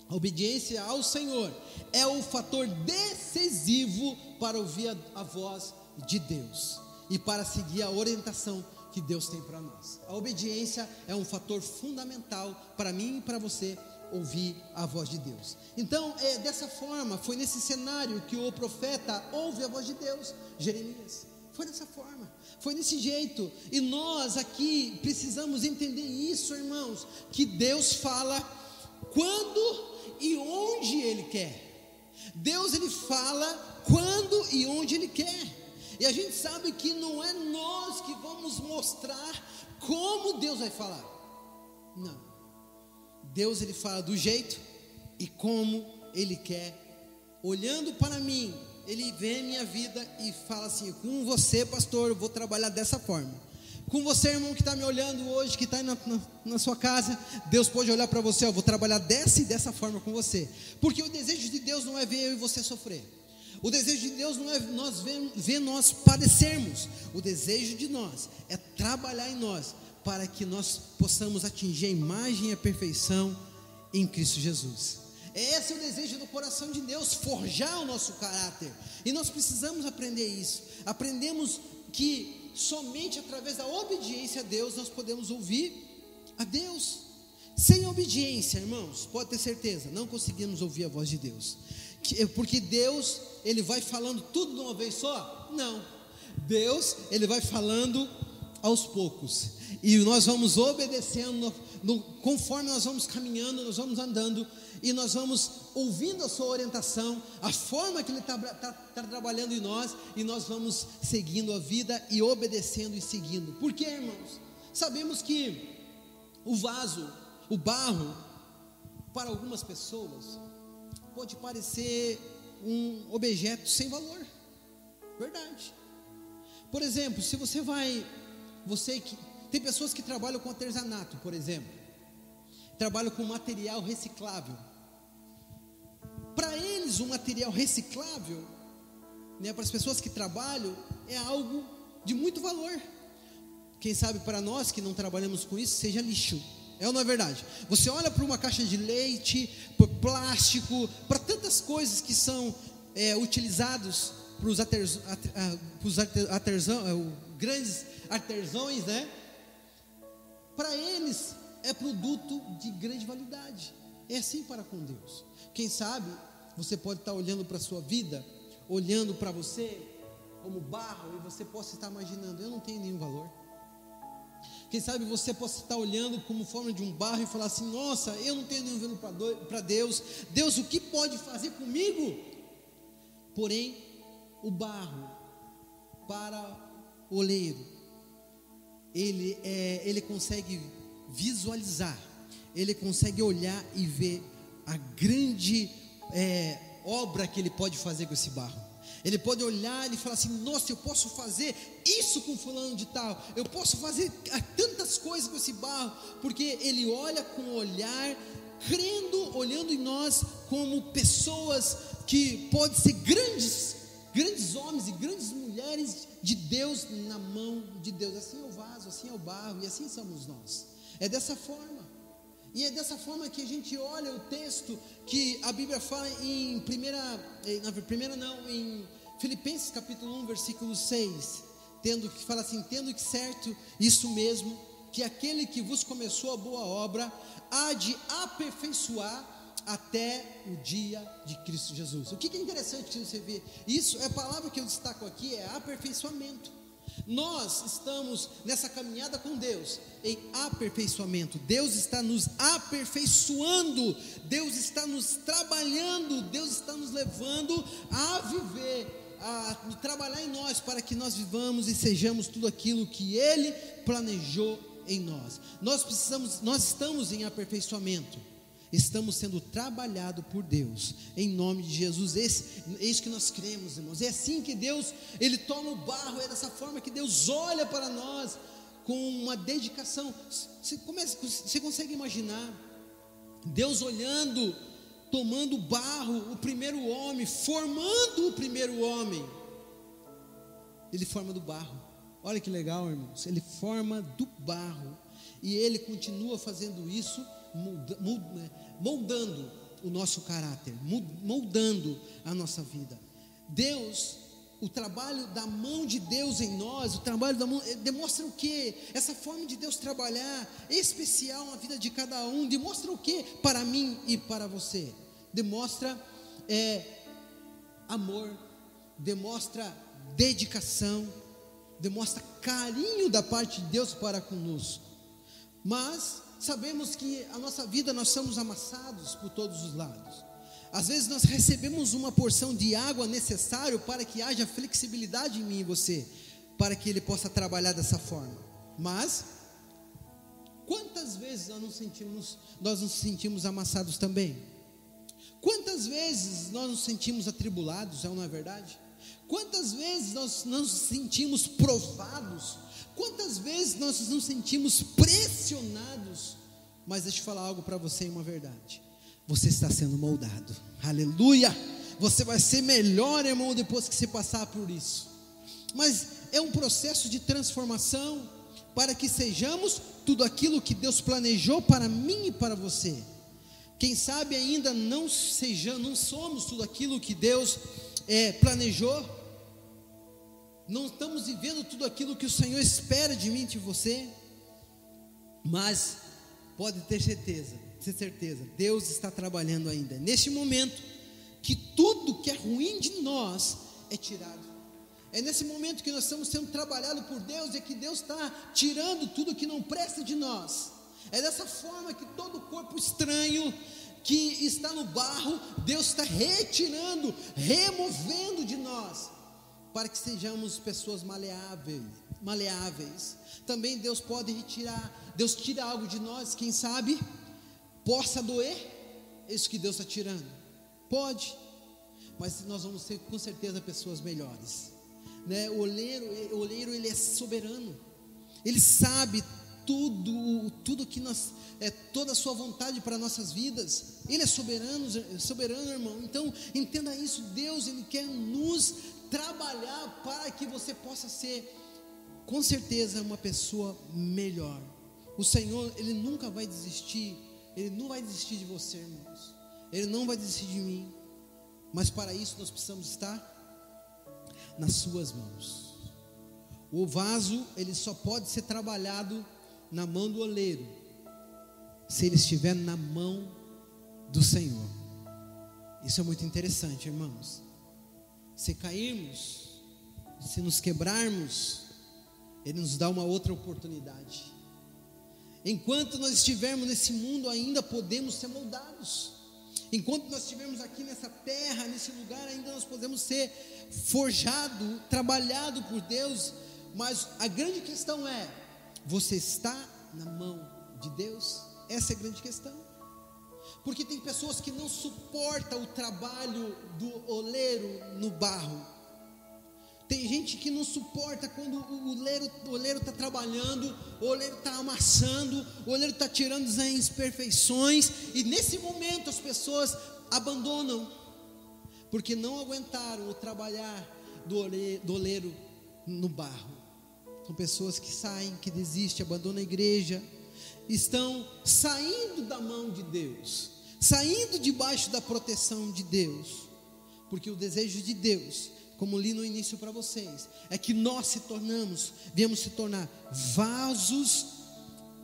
a obediência ao Senhor é o fator decisivo para ouvir a voz de Deus e para seguir a orientação que Deus tem para nós. A obediência é um fator fundamental para mim e para você ouvir a voz de Deus. Então, dessa forma, foi nesse cenário que o profeta ouve a voz de Deus, Jeremias. Foi dessa forma, foi desse jeito. E nós aqui precisamos entender isso, irmãos, que Deus fala quando e onde Ele quer. Deus, Ele fala quando e onde Ele quer. E a gente sabe que não é nós que vamos mostrar como Deus vai falar. Não. Deus, ele fala do jeito e como ele quer. Olhando para mim, ele vê a minha vida e fala assim: com você, pastor, eu vou trabalhar dessa forma. Com você, irmão, que está me olhando hoje, que está na sua casa, Deus pode olhar para você: eu vou trabalhar dessa e dessa forma com você. Porque o desejo de Deus não é ver eu e você sofrer. O desejo de Deus não é ver nós padecermos. O desejo de nós é trabalhar em nós para que nós possamos atingir a imagem e a perfeição em Cristo Jesus. Esse é o desejo do coração de Deus, forjar o nosso caráter, e nós precisamos aprender isso. Aprendemos que somente através da obediência a Deus nós podemos ouvir a Deus. Sem obediência, irmãos, pode ter certeza, não conseguimos ouvir a voz de Deus. Porque Deus, Ele vai falando tudo de uma vez só? Não. Deus, Ele vai falando aos poucos, e nós vamos obedecendo, conforme nós vamos caminhando, nós vamos andando, e nós vamos ouvindo a sua orientação, a forma que Ele está trabalhando em nós, e nós vamos seguindo a vida e obedecendo e seguindo. Por quê, irmãos? Sabemos que o vaso, o barro, para algumas pessoas, pode parecer um objeto sem valor. Verdade. Por exemplo, se você tem pessoas que trabalham com artesanato, por exemplo, trabalham com material reciclável. Para eles, um material reciclável, né, para as pessoas que trabalham, é algo de muito valor. Quem sabe para nós que não trabalhamos com isso, seja lixo. É ou não é verdade? Você olha para uma caixa de leite, para plástico, para tantas coisas que são utilizados para os grandes artesãos, né? Para eles é produto de grande validade. É assim para com Deus. Quem sabe você pode estar olhando para a sua vida, olhando para você como barro, e você possa estar imaginando: eu não tenho nenhum valor. Quem sabe você possa estar olhando como forma de um barro e falar assim: nossa, eu não tenho nenhum valor para Deus. Deus, o que pode fazer comigo? Porém, o barro, para o oleiro, ele consegue visualizar, ele consegue olhar e ver a grande obra que ele pode fazer com esse barro. Ele pode olhar e falar assim: nossa, eu posso fazer isso com fulano de tal, eu posso fazer tantas coisas com esse barro, porque ele olha com o olhar, crendo, olhando em nós como pessoas que podem ser grandes homens e grandes mulheres de Deus, na mão de Deus. Assim é o vaso, assim é o barro, e assim somos nós. É dessa forma. E é dessa forma que a gente olha o texto que a Bíblia fala em Filipenses capítulo 1, versículo 6, tendo que certo isso mesmo, que aquele que vos começou a boa obra há de aperfeiçoar até o dia de Cristo Jesus. O que é interessante que você vê isso, a palavra que eu destaco aqui é aperfeiçoamento. Nós estamos nessa caminhada com Deus em aperfeiçoamento. Deus está nos aperfeiçoando, Deus está nos trabalhando, Deus está nos levando a viver, a trabalhar em nós, para que nós vivamos e sejamos tudo aquilo que Ele planejou em nós. Nós estamos em aperfeiçoamento, estamos sendo trabalhados por Deus, em nome de Jesus. É isso que nós cremos, irmãos. É assim que Deus, Ele toma o barro, é dessa forma que Deus olha para nós, com uma dedicação. Você consegue imaginar Deus olhando, tomando o barro, o primeiro homem, formando o primeiro homem? Ele forma do barro. Olha que legal, irmãos. Ele forma do barro, e Ele continua fazendo isso, moldando o nosso caráter, moldando a nossa vida. Deus, o trabalho da mão de Deus em nós, o trabalho da mão, demonstra o quê? Essa forma de Deus trabalhar, especial na vida de cada um, demonstra o quê? Para mim e para você, demonstra amor, demonstra dedicação, demonstra carinho da parte de Deus para conosco. Mas sabemos que a nossa vida, nós somos amassados por todos os lados. Às vezes nós recebemos uma porção de água necessário para que haja flexibilidade em mim e você, para que Ele possa trabalhar dessa forma. Mas quantas vezes nós nos sentimos amassados também? Quantas vezes nós nos sentimos atribulados, não é verdade? Quantas vezes nós nos sentimos provados? Quantas vezes nós nos sentimos pressionados? Mas deixa eu falar algo para você, uma verdade: você está sendo moldado, aleluia. Você vai ser melhor, irmão, depois que você passar por isso. Mas é um processo de transformação, para que sejamos tudo aquilo que Deus planejou para mim e para você. Quem sabe ainda não somos tudo aquilo que Deus planejou, não estamos vivendo tudo aquilo que o Senhor espera de mim e de você, mas pode ter certeza, Deus está trabalhando ainda, neste momento, que tudo que é ruim de nós é tirado. É nesse momento que nós estamos sendo trabalhados por Deus, é que Deus está tirando tudo que não presta de nós. É dessa forma que todo corpo estranho que está no barro, Deus está retirando, removendo de nós, para que sejamos pessoas maleáveis. Também Deus pode retirar, Deus tira algo de nós, quem sabe, possa doer, isso que Deus está tirando, pode, mas nós vamos ser com certeza pessoas melhores, né? O oleiro ele é soberano, ele sabe tudo que nós, toda a sua vontade para nossas vidas, ele é soberano, irmão. Então entenda isso, Deus ele quer nos trabalhar para que você possa ser com certeza uma pessoa melhor. O Senhor ele nunca vai desistir, ele não vai desistir de você, irmãos, ele não vai desistir de mim, mas para isso nós precisamos estar nas suas mãos. O vaso ele só pode ser trabalhado na mão do oleiro se ele estiver na mão do Senhor. Isso é muito interessante, irmãos. Se cairmos, se nos quebrarmos, ele nos dá uma outra oportunidade. Enquanto nós estivermos nesse mundo, ainda podemos ser moldados. Enquanto nós estivermos aqui nessa terra, nesse lugar, ainda nós podemos ser forjado, trabalhado por Deus. Mas a grande questão é: você está na mão de Deus? Essa é a grande questão. Porque tem pessoas que não suportam o trabalho do oleiro no barro. Tem gente que não suporta quando o oleiro está trabalhando, o oleiro está amassando, o oleiro está tirando as imperfeições, e nesse momento as pessoas abandonam, porque não aguentaram o trabalhar do oleiro no barro. São pessoas que saem, que desistem, abandonam a igreja, estão saindo da mão de Deus, saindo debaixo da proteção de Deus, porque o desejo de Deus, como li no início para vocês, é que nós viemos se tornar vasos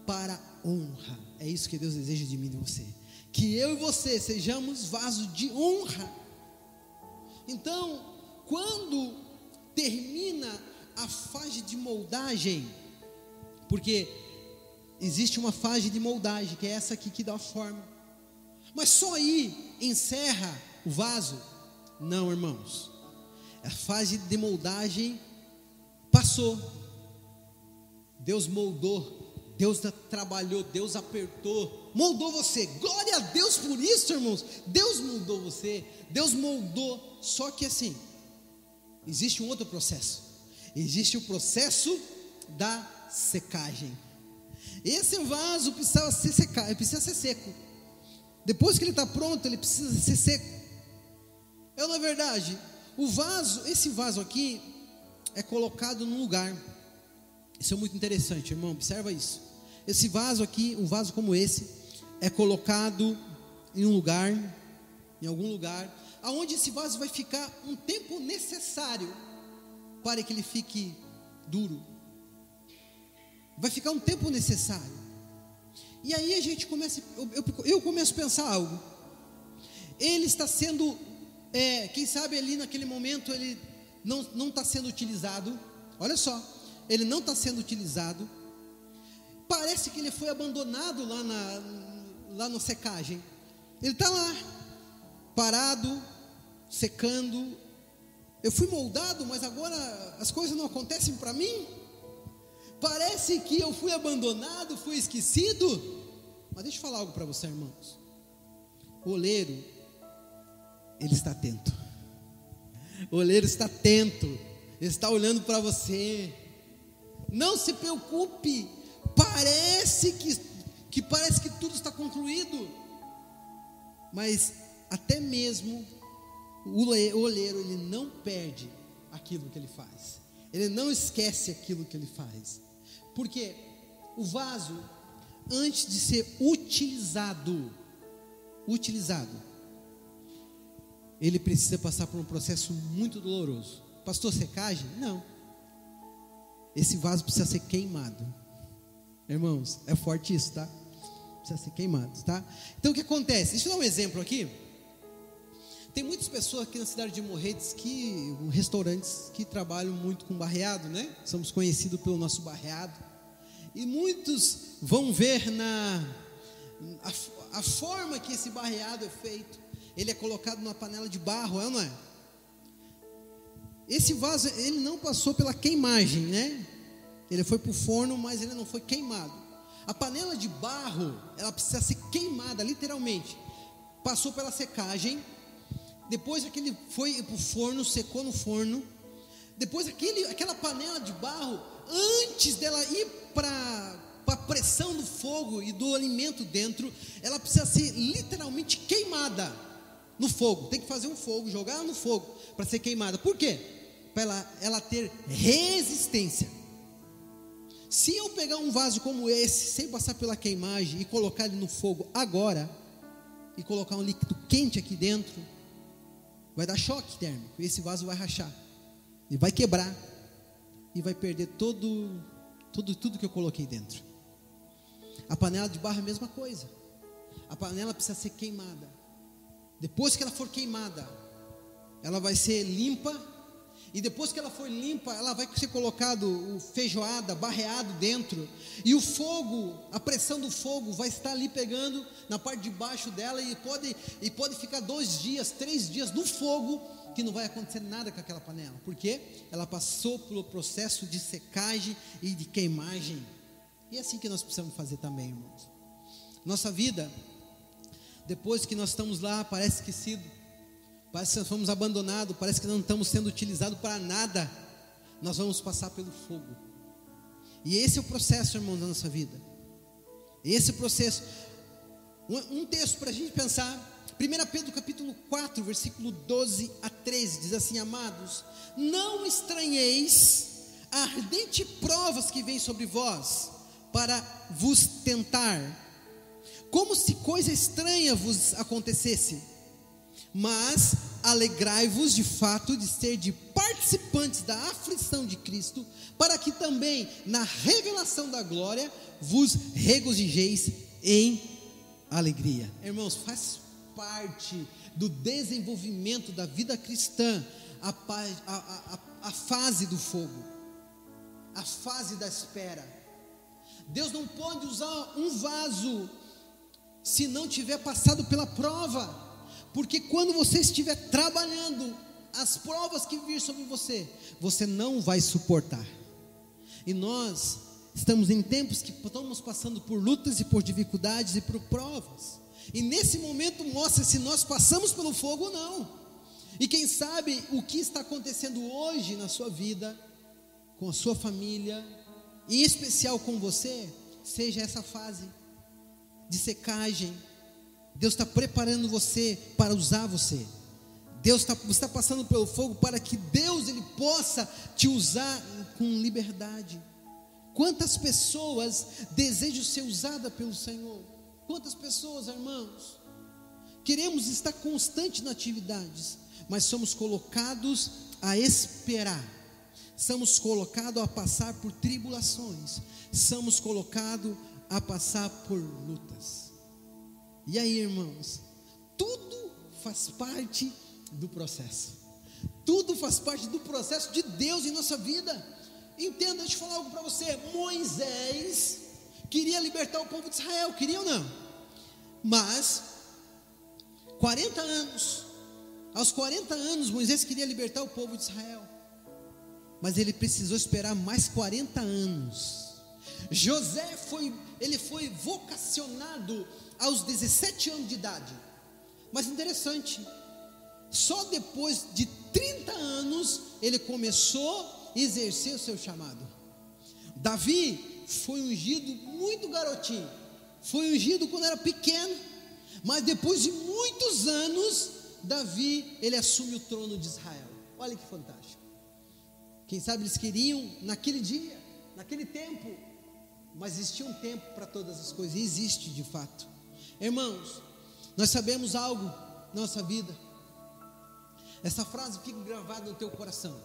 para honra. É isso que Deus deseja de mim e de você, que eu e você sejamos vasos de honra. Então, quando termina a fase de moldagem, porque existe uma fase de moldagem, que é essa aqui que dá a forma, mas só aí encerra o vaso? Não, irmãos, a fase de moldagem passou. Deus moldou, Deus trabalhou, Deus apertou, moldou você. Glória a Deus por isso, irmãos. Deus moldou você, Deus moldou. Só que assim, existe um outro processo. Existe o processo da secagem. Esse vaso precisa ser seco. Depois que ele está pronto, ele precisa ser seco. Na verdade, esse vaso aqui é colocado num lugar. Isso é muito interessante, irmão, observa isso. Esse vaso aqui, um vaso como esse, é colocado em um lugar, em algum lugar, aonde esse vaso vai ficar um tempo necessário para que ele fique duro. Vai ficar um tempo necessário. E aí a gente começa, eu começo a pensar algo. Ele está sendo, quem sabe ali naquele momento ele não está sendo utilizado. Olha só, ele não está sendo utilizado. Parece que ele foi abandonado lá na secagem. Ele está lá, parado, secando. Eu fui moldado, mas agora as coisas não acontecem para mim. Parece que eu fui abandonado, fui esquecido. Mas deixa eu falar algo para você, irmãos. O oleiro, ele está atento. O oleiro está atento. Ele está olhando para você. Não se preocupe. Parece que tudo está concluído. Mas até mesmo o oleiro, ele não perde aquilo que ele faz. Ele não esquece aquilo que ele faz. Porque o vaso, antes de ser utilizado, ele precisa passar por um processo muito doloroso. Pastor, secagem? Não. Esse vaso precisa ser queimado. Irmãos, é forte isso, tá? Precisa ser queimado, tá? Então o que acontece? Deixa eu dar um exemplo aqui. Tem muitas pessoas aqui na cidade de Morretes, restaurantes que trabalham muito com barreado, né? Somos conhecidos pelo nosso barreado. E muitos vão ver a forma que esse barreado é feito. Ele é colocado numa panela de barro, é ou não é? Esse vaso, ele não passou pela queimagem, né? Ele foi para o forno, mas ele não foi queimado. A panela de barro, ela precisa ser queimada, literalmente. Passou pela secagem. Depois aquele foi para o forno, secou no forno. Depois aquela panela de barro, antes dela ir para a pressão do fogo e do alimento dentro, ela precisa ser literalmente queimada no fogo. Tem que fazer um fogo, jogar no fogo para ser queimada. Por quê? Para ela ter resistência. Se eu pegar um vaso como esse, sem passar pela queimagem, e colocar ele no fogo agora, e colocar um líquido quente aqui dentro, vai dar choque térmico, e esse vaso vai rachar, e vai quebrar, e vai perder tudo que eu coloquei dentro. A panela de barro é a mesma coisa. A panela precisa ser queimada. Depois que ela for queimada, ela vai ser limpa. E depois que ela for limpa, ela vai ser colocado feijoada, barreado dentro. E o fogo, a pressão do fogo vai estar ali pegando na parte de baixo dela. E pode ficar 2 dias, 3 dias no fogo, que não vai acontecer nada com aquela panela. Porque ela passou pelo processo de secagem e de queimagem. E é assim que nós precisamos fazer também, irmãos. Nossa vida, depois que nós estamos lá, parece esquecido. Parece que nós fomos abandonados, parece que não estamos sendo utilizados para nada. Nós vamos passar pelo fogo. E esse é o processo, irmão, da nossa vida. Esse é o processo. Um texto para a gente pensar. 1 Pedro capítulo 4, versículo 12 a 13, diz assim: amados, não estranheis a ardente provas que vem sobre vós, para vos tentar, como se coisa estranha vos acontecesse. Mas alegrai-vos de fato de ser de participantes da aflição de Cristo, para que também na revelação da glória vos regozijeis em alegria. Irmãos, faz parte do desenvolvimento da vida cristã a fase do fogo, a fase da espera. Deus não pode usar um vaso se não tiver passado pela prova. Porque quando você estiver trabalhando, as provas que vir sobre você, você não vai suportar. E nós estamos em tempos que estamos passando por lutas e por dificuldades e por provas. E nesse momento mostra se nós passamos pelo fogo ou não. E quem sabe o que está acontecendo hoje na sua vida, com a sua família, em especial com você, seja essa fase de secagem. Deus está preparando você para usar você. Você está passando pelo fogo para que Deus ele possa te usar com liberdade. Quantas pessoas desejam ser usadas pelo Senhor? Quantas pessoas, irmãos? Queremos estar constante nas atividades, mas somos colocados a esperar. Somos colocados a passar por tribulações. Somos colocados a passar por lutas. E aí, irmãos, tudo faz parte do processo. Tudo faz parte do processo de Deus em nossa vida. Entenda, deixa eu falar algo para você. Moisés queria libertar o povo de Israel, queria ou não? Mas 40 anos, aos 40 anos Moisés queria libertar o povo de Israel, mas ele precisou esperar mais 40 anos. José foi vocacionado aos 17 anos de idade. Mas interessante, só depois de 30 anos ele começou a exercer o seu chamado. Davi foi ungido muito garotinho, foi ungido quando era pequeno, mas depois de muitos anos, Davi, ele assume o trono de Israel. Olha que fantástico. Quem sabe eles queriam, naquele dia, naquele tempo, Mas existia um tempo para todas as coisas, e existe de fato. Irmãos, nós sabemos algo na nossa vida. Essa frase fica gravada no teu coração.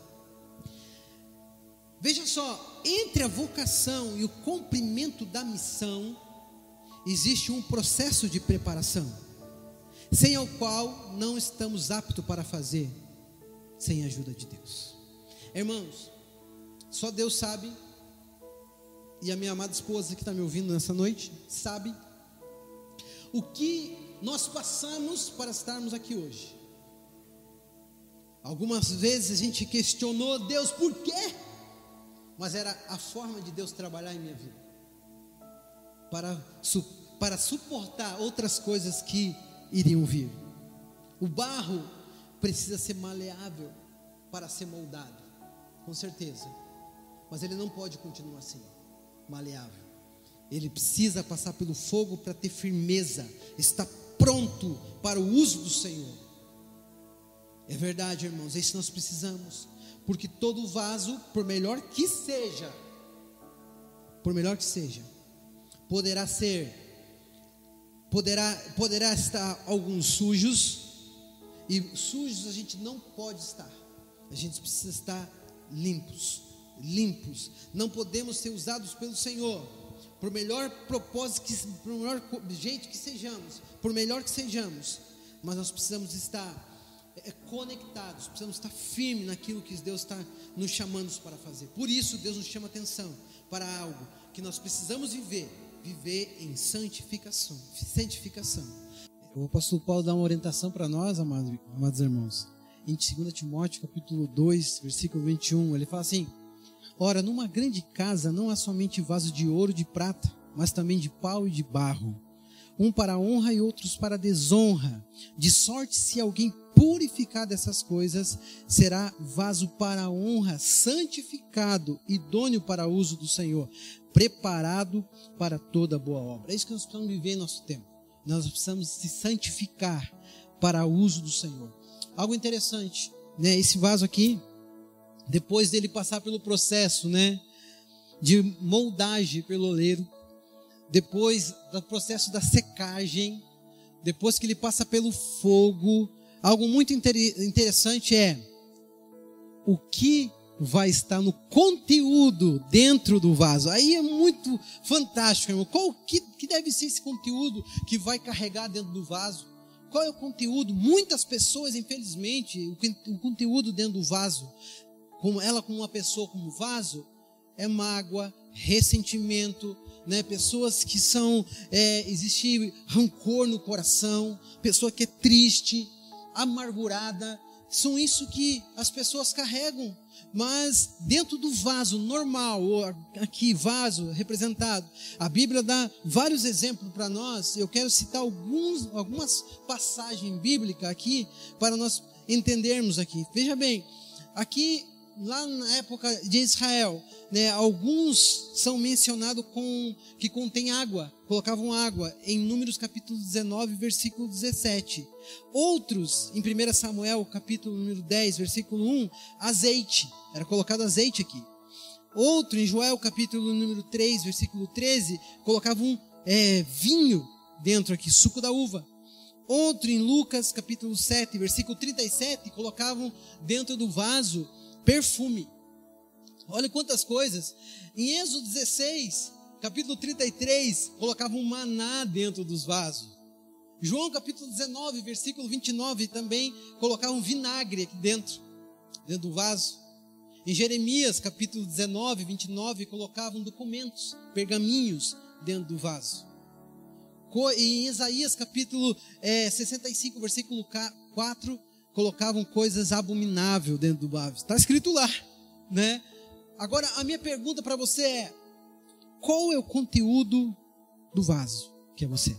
Veja só, entre a vocação e o cumprimento da missão, existe um processo de preparação, sem o qual não estamos aptos para fazer, sem a ajuda de Deus. Irmãos, só Deus sabe, e a minha amada esposa que está me ouvindo nessa noite, sabe o que nós passamos para estarmos aqui hoje. Algumas vezes a gente questionou Deus, por quê? Mas era a forma de Deus trabalhar em minha vida, para suportar outras coisas que iriam vir. O barro precisa ser maleável para ser moldado, com certeza, mas ele não pode continuar assim, maleável. Ele precisa passar pelo fogo para ter firmeza, estar pronto para o uso do Senhor. É verdade, irmãos, é isso que nós precisamos. Porque todo vaso, por melhor que seja, poderá estar alguns sujos, e sujos a gente não pode estar. A gente precisa estar limpos. Não podemos ser usados pelo Senhor, por melhor propósito, por melhor jeito que sejamos, por melhor que sejamos, mas nós precisamos estar conectados, precisamos estar firmes naquilo que Deus está nos chamando para fazer. Por isso Deus nos chama atenção para algo que nós precisamos viver em santificação. O apóstolo Paulo dá uma orientação para nós, amados irmãos, em 2 Timóteo capítulo 2, versículo 21, ele fala assim: ora, numa grande casa não há somente vaso de ouro e de prata, mas também de pau e de barro, um para a honra e outros para a desonra, de sorte se alguém purificar dessas coisas, será vaso para a honra, santificado, idôneo para o uso do Senhor, preparado para toda boa obra. É isso que nós precisamos viver em nosso tempo. Nós precisamos se santificar para o uso do Senhor. Algo interessante, né? Esse vaso aqui, depois dele passar pelo processo, né, de moldagem pelo oleiro, depois do processo da secagem, depois que ele passa pelo fogo, algo muito interessante é o que vai estar no conteúdo dentro do vaso. Aí é muito fantástico, irmão. Qual que deve ser esse conteúdo que vai carregar dentro do vaso? Qual é o conteúdo? Muitas pessoas, infelizmente, o conteúdo dentro do vaso, como uma pessoa como vaso, é mágoa, ressentimento, né? Pessoas que existe rancor no coração, pessoa que é triste, amargurada, são isso que as pessoas carregam. Mas dentro do vaso normal, ou aqui vaso representado, a Bíblia dá vários exemplos para nós. Eu quero citar algumas passagens bíblicas aqui para nós entendermos aqui. Veja bem, aqui lá na época de Israel, né, alguns são mencionados que contém água, colocavam água em Números capítulo 19, versículo 17. Outros, em 1 Samuel capítulo número 10, versículo 1, azeite, era colocado azeite aqui. Outro, em Joel capítulo número 3, versículo 13, colocavam vinho dentro aqui, suco da uva. Outro, em Lucas capítulo 7, versículo 37, colocavam dentro do vaso perfume. Olha quantas coisas. Em Êxodo 16, capítulo 33, colocavam maná dentro dos vasos. João capítulo 19, versículo 29, também colocavam vinagre aqui dentro do vaso. Em Jeremias capítulo 19, 29, colocavam documentos, pergaminhos dentro do vaso. E em Isaías capítulo 65, versículo 4, colocavam coisas abomináveis dentro do vaso. Está escrito lá, né? Agora, a minha pergunta para você é: qual é o conteúdo do vaso que é você?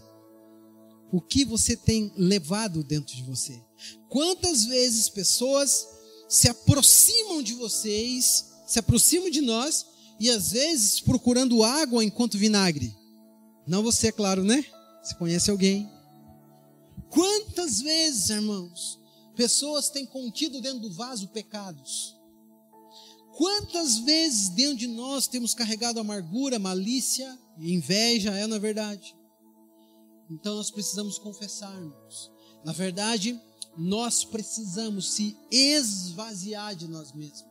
O que você tem levado dentro de você? Quantas vezes pessoas se aproximam de vocês, se aproximam de nós, e às vezes procurando água enquanto vinagre? Não você, é claro, né? Você conhece alguém? Quantas vezes, irmãos, pessoas têm contido dentro do vaso pecados? Quantas vezes dentro de nós temos carregado amargura, malícia e inveja, na verdade? Então nós precisamos confessar-nos. Na verdade, nós precisamos se esvaziar de nós mesmos.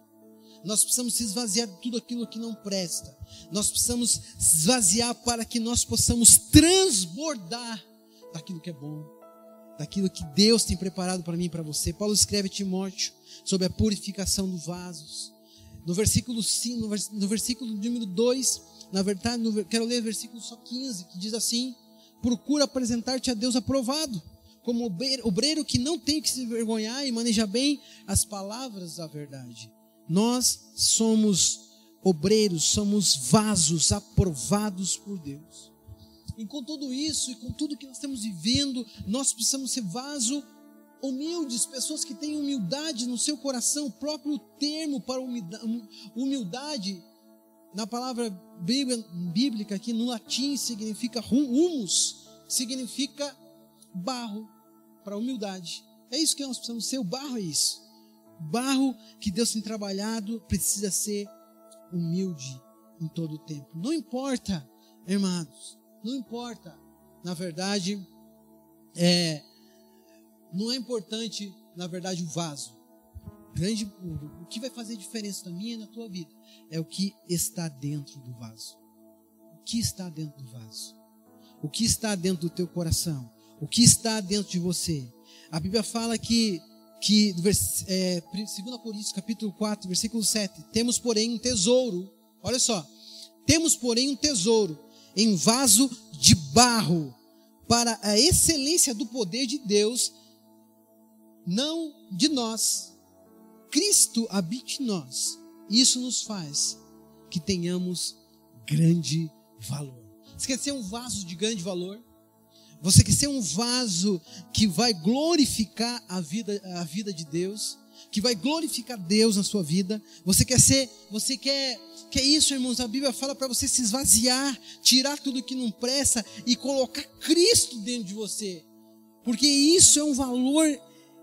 Nós precisamos se esvaziar de tudo aquilo que não presta. Nós precisamos se esvaziar para que nós possamos transbordar daquilo que é bom, daquilo que Deus tem preparado para mim e para você. Paulo escreve a Timóteo sobre a purificação dos vasos. No versículo 5, no versículo número 2, na verdade, quero ler o versículo só 15, que diz assim: procura apresentar-te a Deus aprovado, como obreiro que não tem que se envergonhar e maneja bem as palavras da verdade. Nós somos obreiros, somos vasos aprovados por Deus. E com tudo isso, e com tudo que nós estamos vivendo, nós precisamos ser vaso humildes, pessoas que têm humildade no seu coração. O próprio termo para humildade, na palavra bíblica aqui no latim, significa humus, significa barro, para humildade. É isso que nós precisamos ser, o barro é isso. O barro que Deus tem trabalhado precisa ser humilde em todo o tempo. Não importa, irmãos, não importa. Na verdade, não é importante, na verdade, o vaso. O que vai fazer diferença na minha e na tua vida é o que está dentro do vaso. O que está dentro do vaso? O que está dentro do teu coração? O que está dentro de você? A Bíblia fala que 2 Coríntios capítulo 4, versículo 7, temos porém um tesouro, olha só, temos porém um tesouro em vaso de barro, para a excelência do poder de Deus, não de nós. Cristo habita em nós, isso nos faz que tenhamos grande valor. Você quer ser um vaso de grande valor? Você quer ser um vaso que vai glorificar a vida de Deus, que vai glorificar Deus na sua vida? Você quer isso, irmãos? A Bíblia fala para você se esvaziar, tirar tudo que não presta e colocar Cristo dentro de você, porque isso é um valor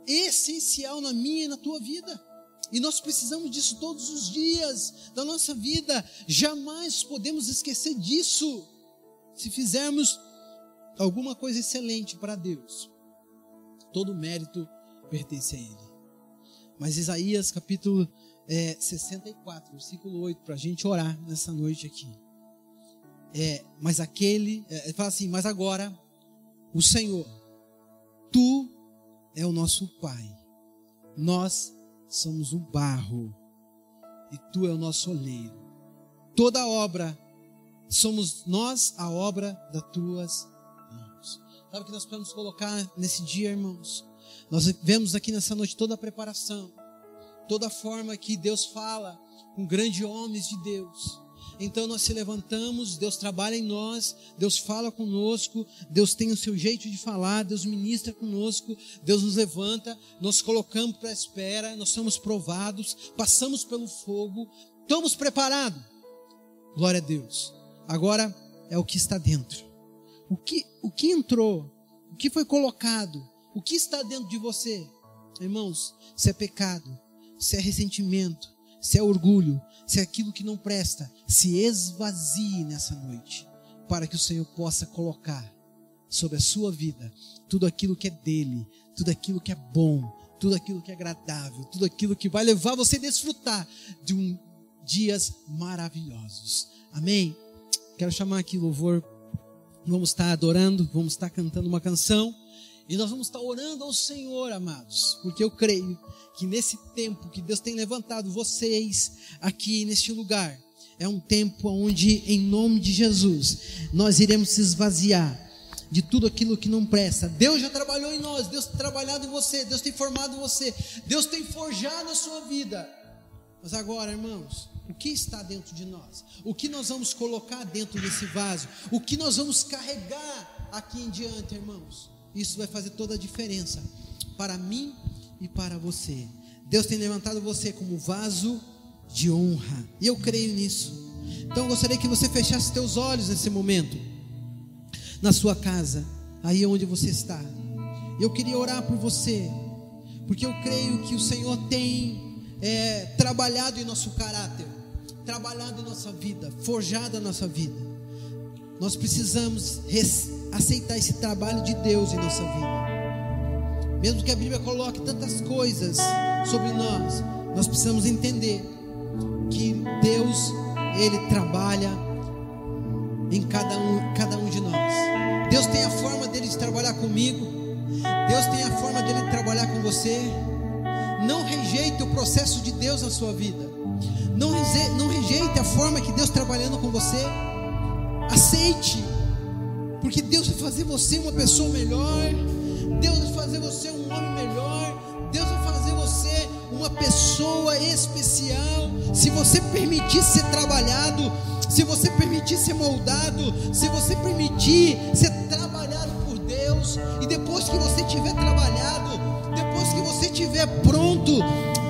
essencial na minha e na tua vida, e nós precisamos disso todos os dias da nossa vida. Jamais podemos esquecer disso. Se fizermos alguma coisa excelente para Deus, todo o mérito pertence a Ele. Mas Isaías capítulo 64, versículo 8, para a gente orar nessa noite aqui. Fala assim: mas agora o Senhor, Tu é o nosso Pai, nós somos o barro e Tu é o nosso oleiro. Toda obra, somos nós a obra das Tuas mãos. Sabe o que nós podemos colocar nesse dia, irmãos? Nós vemos aqui nessa noite toda a preparação, toda a forma que Deus fala com grandes homens de Deus. Então nós se levantamos, Deus trabalha em nós, Deus fala conosco, Deus tem o seu jeito de falar, Deus ministra conosco, Deus nos levanta, nós colocamos para a espera, nós somos provados, passamos pelo fogo, estamos preparados. Glória a Deus. Agora é o que está dentro. O que entrou, o que foi colocado, o que está dentro de você? Irmãos, se é pecado, se é ressentimento, se é orgulho, se é aquilo que não presta, se esvazie nessa noite, para que o Senhor possa colocar sobre a sua vida tudo aquilo que é dele, tudo aquilo que é bom, tudo aquilo que é agradável, tudo aquilo que vai levar você a desfrutar de dias maravilhosos. Amém? Quero chamar aqui o louvor. Vamos estar adorando, vamos estar cantando uma canção e nós vamos estar orando ao Senhor, amados, porque eu creio que nesse tempo que Deus tem levantado vocês aqui neste lugar, é um tempo onde, em nome de Jesus, nós iremos se esvaziar de tudo aquilo que não presta. Deus já trabalhou em nós, Deus tem trabalhado em você, Deus tem formado você, Deus tem forjado a sua vida. Mas agora, irmãos, o que está dentro de nós? O que nós vamos colocar dentro desse vaso? O que nós vamos carregar aqui em diante, irmãos? Isso vai fazer toda a diferença para mim e para você. Deus tem levantado você como vaso de honra, e eu creio nisso. Então eu gostaria que você fechasse teus olhos nesse momento, na sua casa, aí onde você está. Eu queria orar por você, porque eu creio que o Senhor tem trabalhado em nosso caráter, trabalhado em nossa vida, forjado a nossa vida. Nós precisamos aceitar esse trabalho de Deus em nossa vida. Mesmo que a Bíblia coloque tantas coisas sobre nós, nós precisamos entender que Deus, Ele trabalha em cada um de nós. Deus tem a forma dele de trabalhar comigo, Deus tem a forma dele de trabalhar com você. Não rejeite o processo de Deus na sua vida. Não rejeite a forma que Deus trabalhando com você. Aceite, porque Deus vai fazer você uma pessoa melhor. Deus vai fazer você um homem melhor. Deus vai fazer você uma pessoa especial. Se você permitir ser trabalhado, se você permitir ser moldado, se você permitir ser trabalhado por Deus, e depois que você tiver trabalhado, depois que você estiver pronto,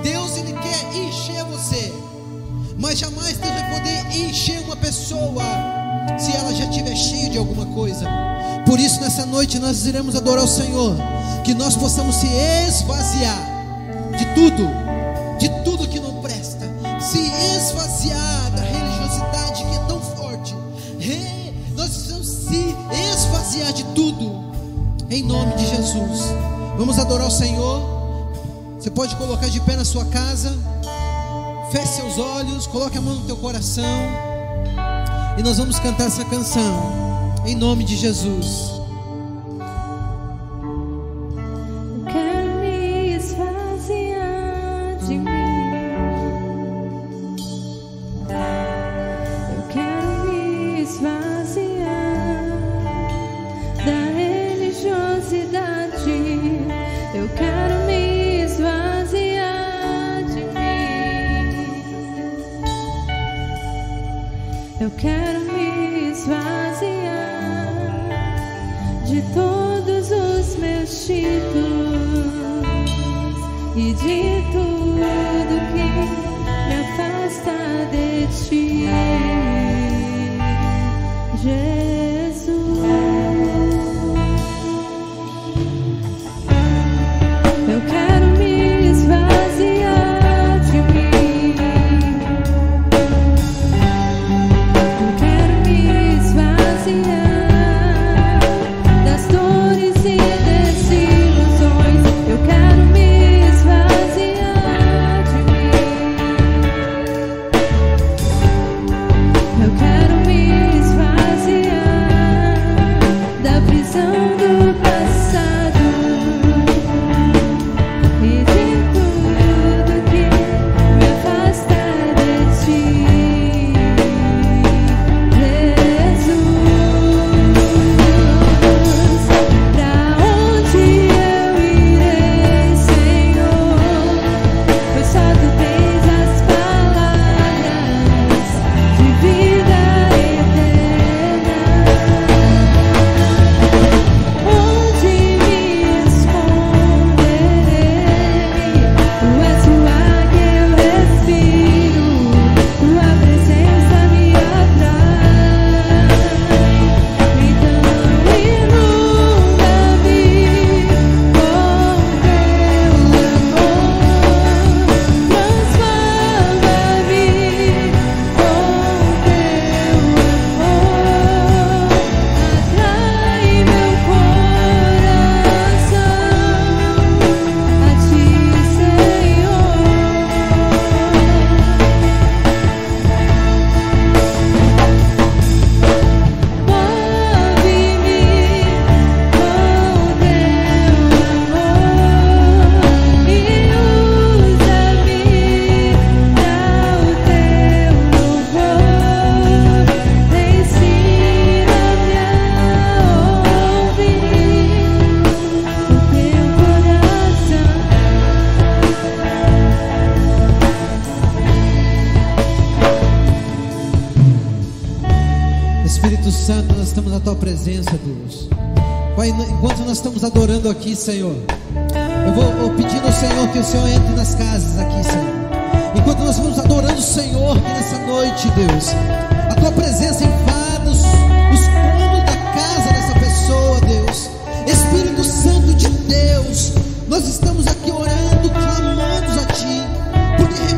Deus, Ele quer encher você. Mas jamais Deus vai poder encher uma pessoa se ela já estiver cheia de alguma coisa. Por isso nessa noite nós iremos adorar o Senhor, que nós possamos se esvaziar de tudo que não presta, se esvaziar da religiosidade que é tão forte. Nós precisamos se esvaziar de tudo, em nome de Jesus. Vamos adorar o Senhor. Você pode colocar de pé na sua casa, feche seus olhos, coloque a mão no teu coração, e nós vamos cantar essa canção em nome de Jesus. Eu quero me esvaziar de mim. Eu quero me esvaziar da religiosidade. Eu quero me esvaziar de mim. Eu quero me esvaziar de todos os meus títulos e de tudo que me afasta de ti, Jesus. Eu quero me esvaziar de mim. Eu quero me esvaziar das dores e desilusões. Eu quero me esvaziar de mim. Eu quero me esvaziar da prisão do passado e de tudo que me afasta de ti, Jesus. Pra onde eu irei, Senhor? Pois só tu tens as palavras de vida eterna. Onde me esconderei? Tu és o ar que eu respiro, tua presença me atrai. Então inunda-me com teu amor, transforma-me com teu amor, atrai meu coração a ti, Senhor. Move-me com teu amor e usa-me para o teu louvor. Ensina-me a ouvir o teu coração. Espírito Santo, nós estamos na tua presença, Deus. Pai, enquanto nós estamos adorando aqui, Senhor, eu vou pedindo ao Senhor que o Senhor entre nas casas aqui, Senhor. Enquanto nós vamos adorando o Senhor aqui nessa noite, Deus, a tua presença invada os cômodos da casa dessa pessoa, Deus. Espírito Santo de Deus, nós estamos aqui orando, clamando a ti, porque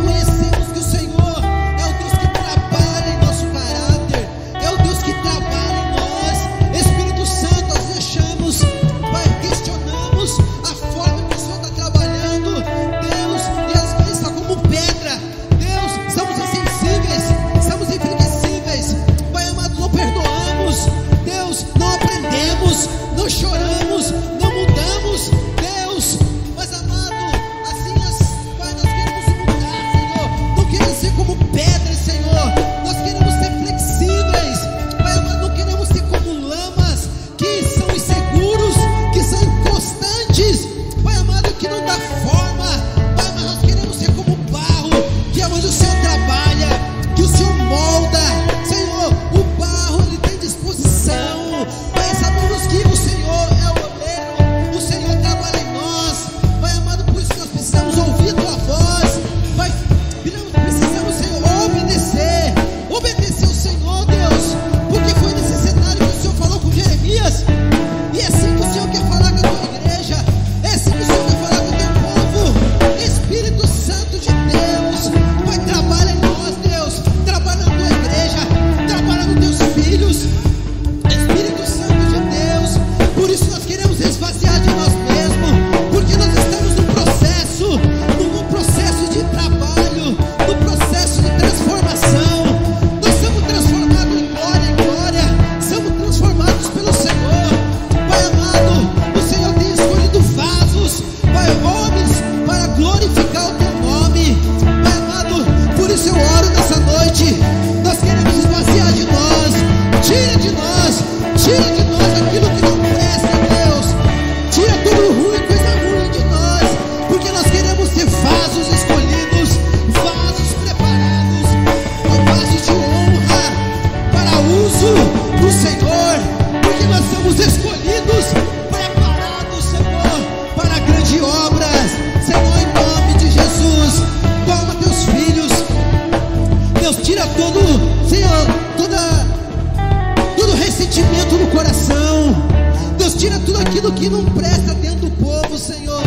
presta dentro do povo, Senhor,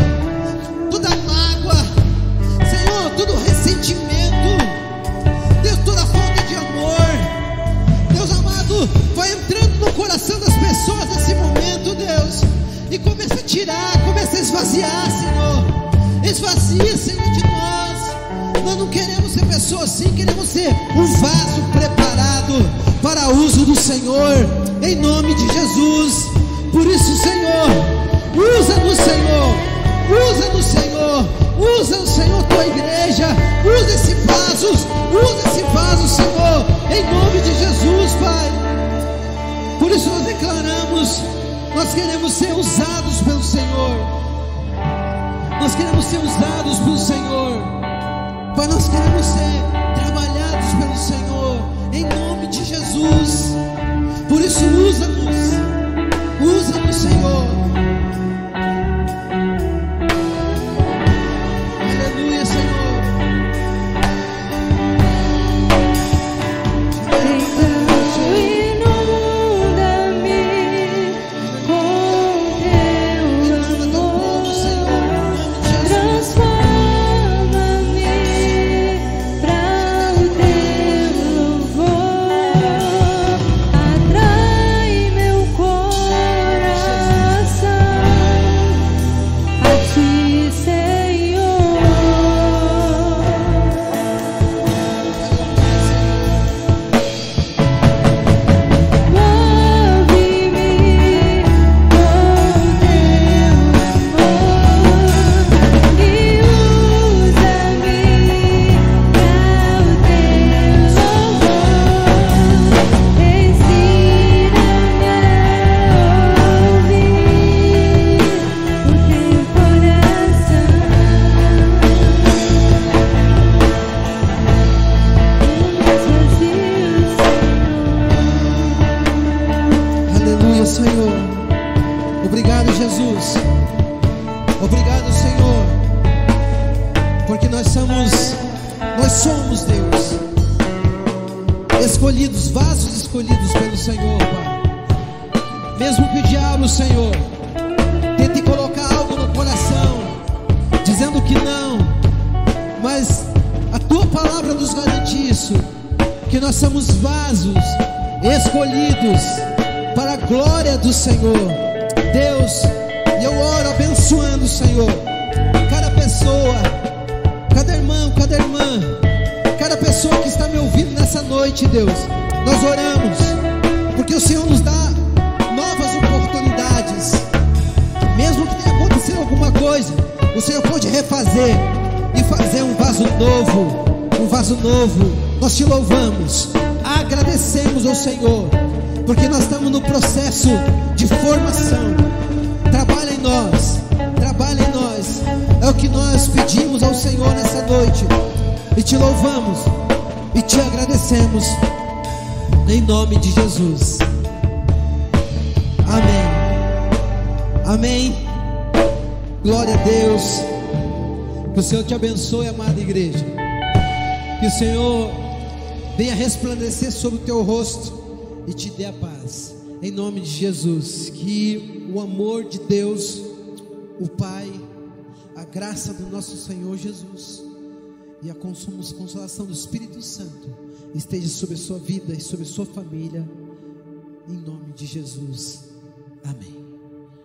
toda mágoa, Senhor, todo ressentimento, Deus, toda falta de amor, Deus amado, vai entrando no coração das pessoas nesse momento, Deus, e começa a tirar, começa a esvaziar, Senhor, esvazia, Senhor, de nós não queremos ser pessoas assim, queremos ser um vaso preparado para uso do Senhor, em nome de Jesus. Por isso, Senhor, usa-nos, Senhor, usa-nos, Senhor, usa o Senhor, tua igreja, usa esse vaso, Senhor, em nome de Jesus, Pai. Por isso nós declaramos, nós queremos ser usados pelo Senhor, nós queremos ser usados pelo Senhor, Pai, nós queremos ser trabalhados pelo Senhor, em nome de Jesus. Por isso usa-nos, Senhor. Aleluia, Senhor. Inunda-me com teu amor, transforma-me para o teu louvor, atrai meu coração a ti, Senhor. Move-me com teu amor e usa-me para o teu louvor. Ensina-me a ouvir o teu coração. Aleluia, Senhor. Obrigado, Jesus. Obrigado, Senhor, porque nós somos, Deus, escolhidos, vasos escolhidos pelo Senhor, Pai. Mesmo que o diabo, Senhor, tente colocar algo no coração, dizendo que não, mas a tua palavra nos garante isso, que nós somos vasos escolhidos para a glória do Senhor, Deus. E eu oro abençoando, Senhor, cada pessoa, cada irmão, cada irmã, cada pessoa que está me ouvindo nessa noite, Deus. Nós oramos, porque o Senhor nos dá novas oportunidades. Mesmo que tenha acontecido alguma coisa, o Senhor pode refazer e fazer um vaso novo, um vaso novo. Nós te louvamos, agradecemos ao Senhor, porque nós estamos no processo de formação. Trabalha em nós, trabalha em nós. É o que nós pedimos ao Senhor nessa noite, e te louvamos e te agradecemos, em nome de Jesus. Amém. Amém. Glória a Deus. Que o Senhor te abençoe, amada igreja. Que o Senhor venha resplandecer sobre o teu rosto e te dê a paz, em nome de Jesus. Que o amor de Deus, o Pai, a graça do nosso Senhor Jesus e a consolação do Espírito Santo esteja sobre a sua vida e sobre a sua família, em nome de Jesus. Amém.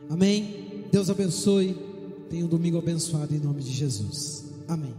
Amém. Deus abençoe. Tenha um domingo abençoado em nome de Jesus. Amém.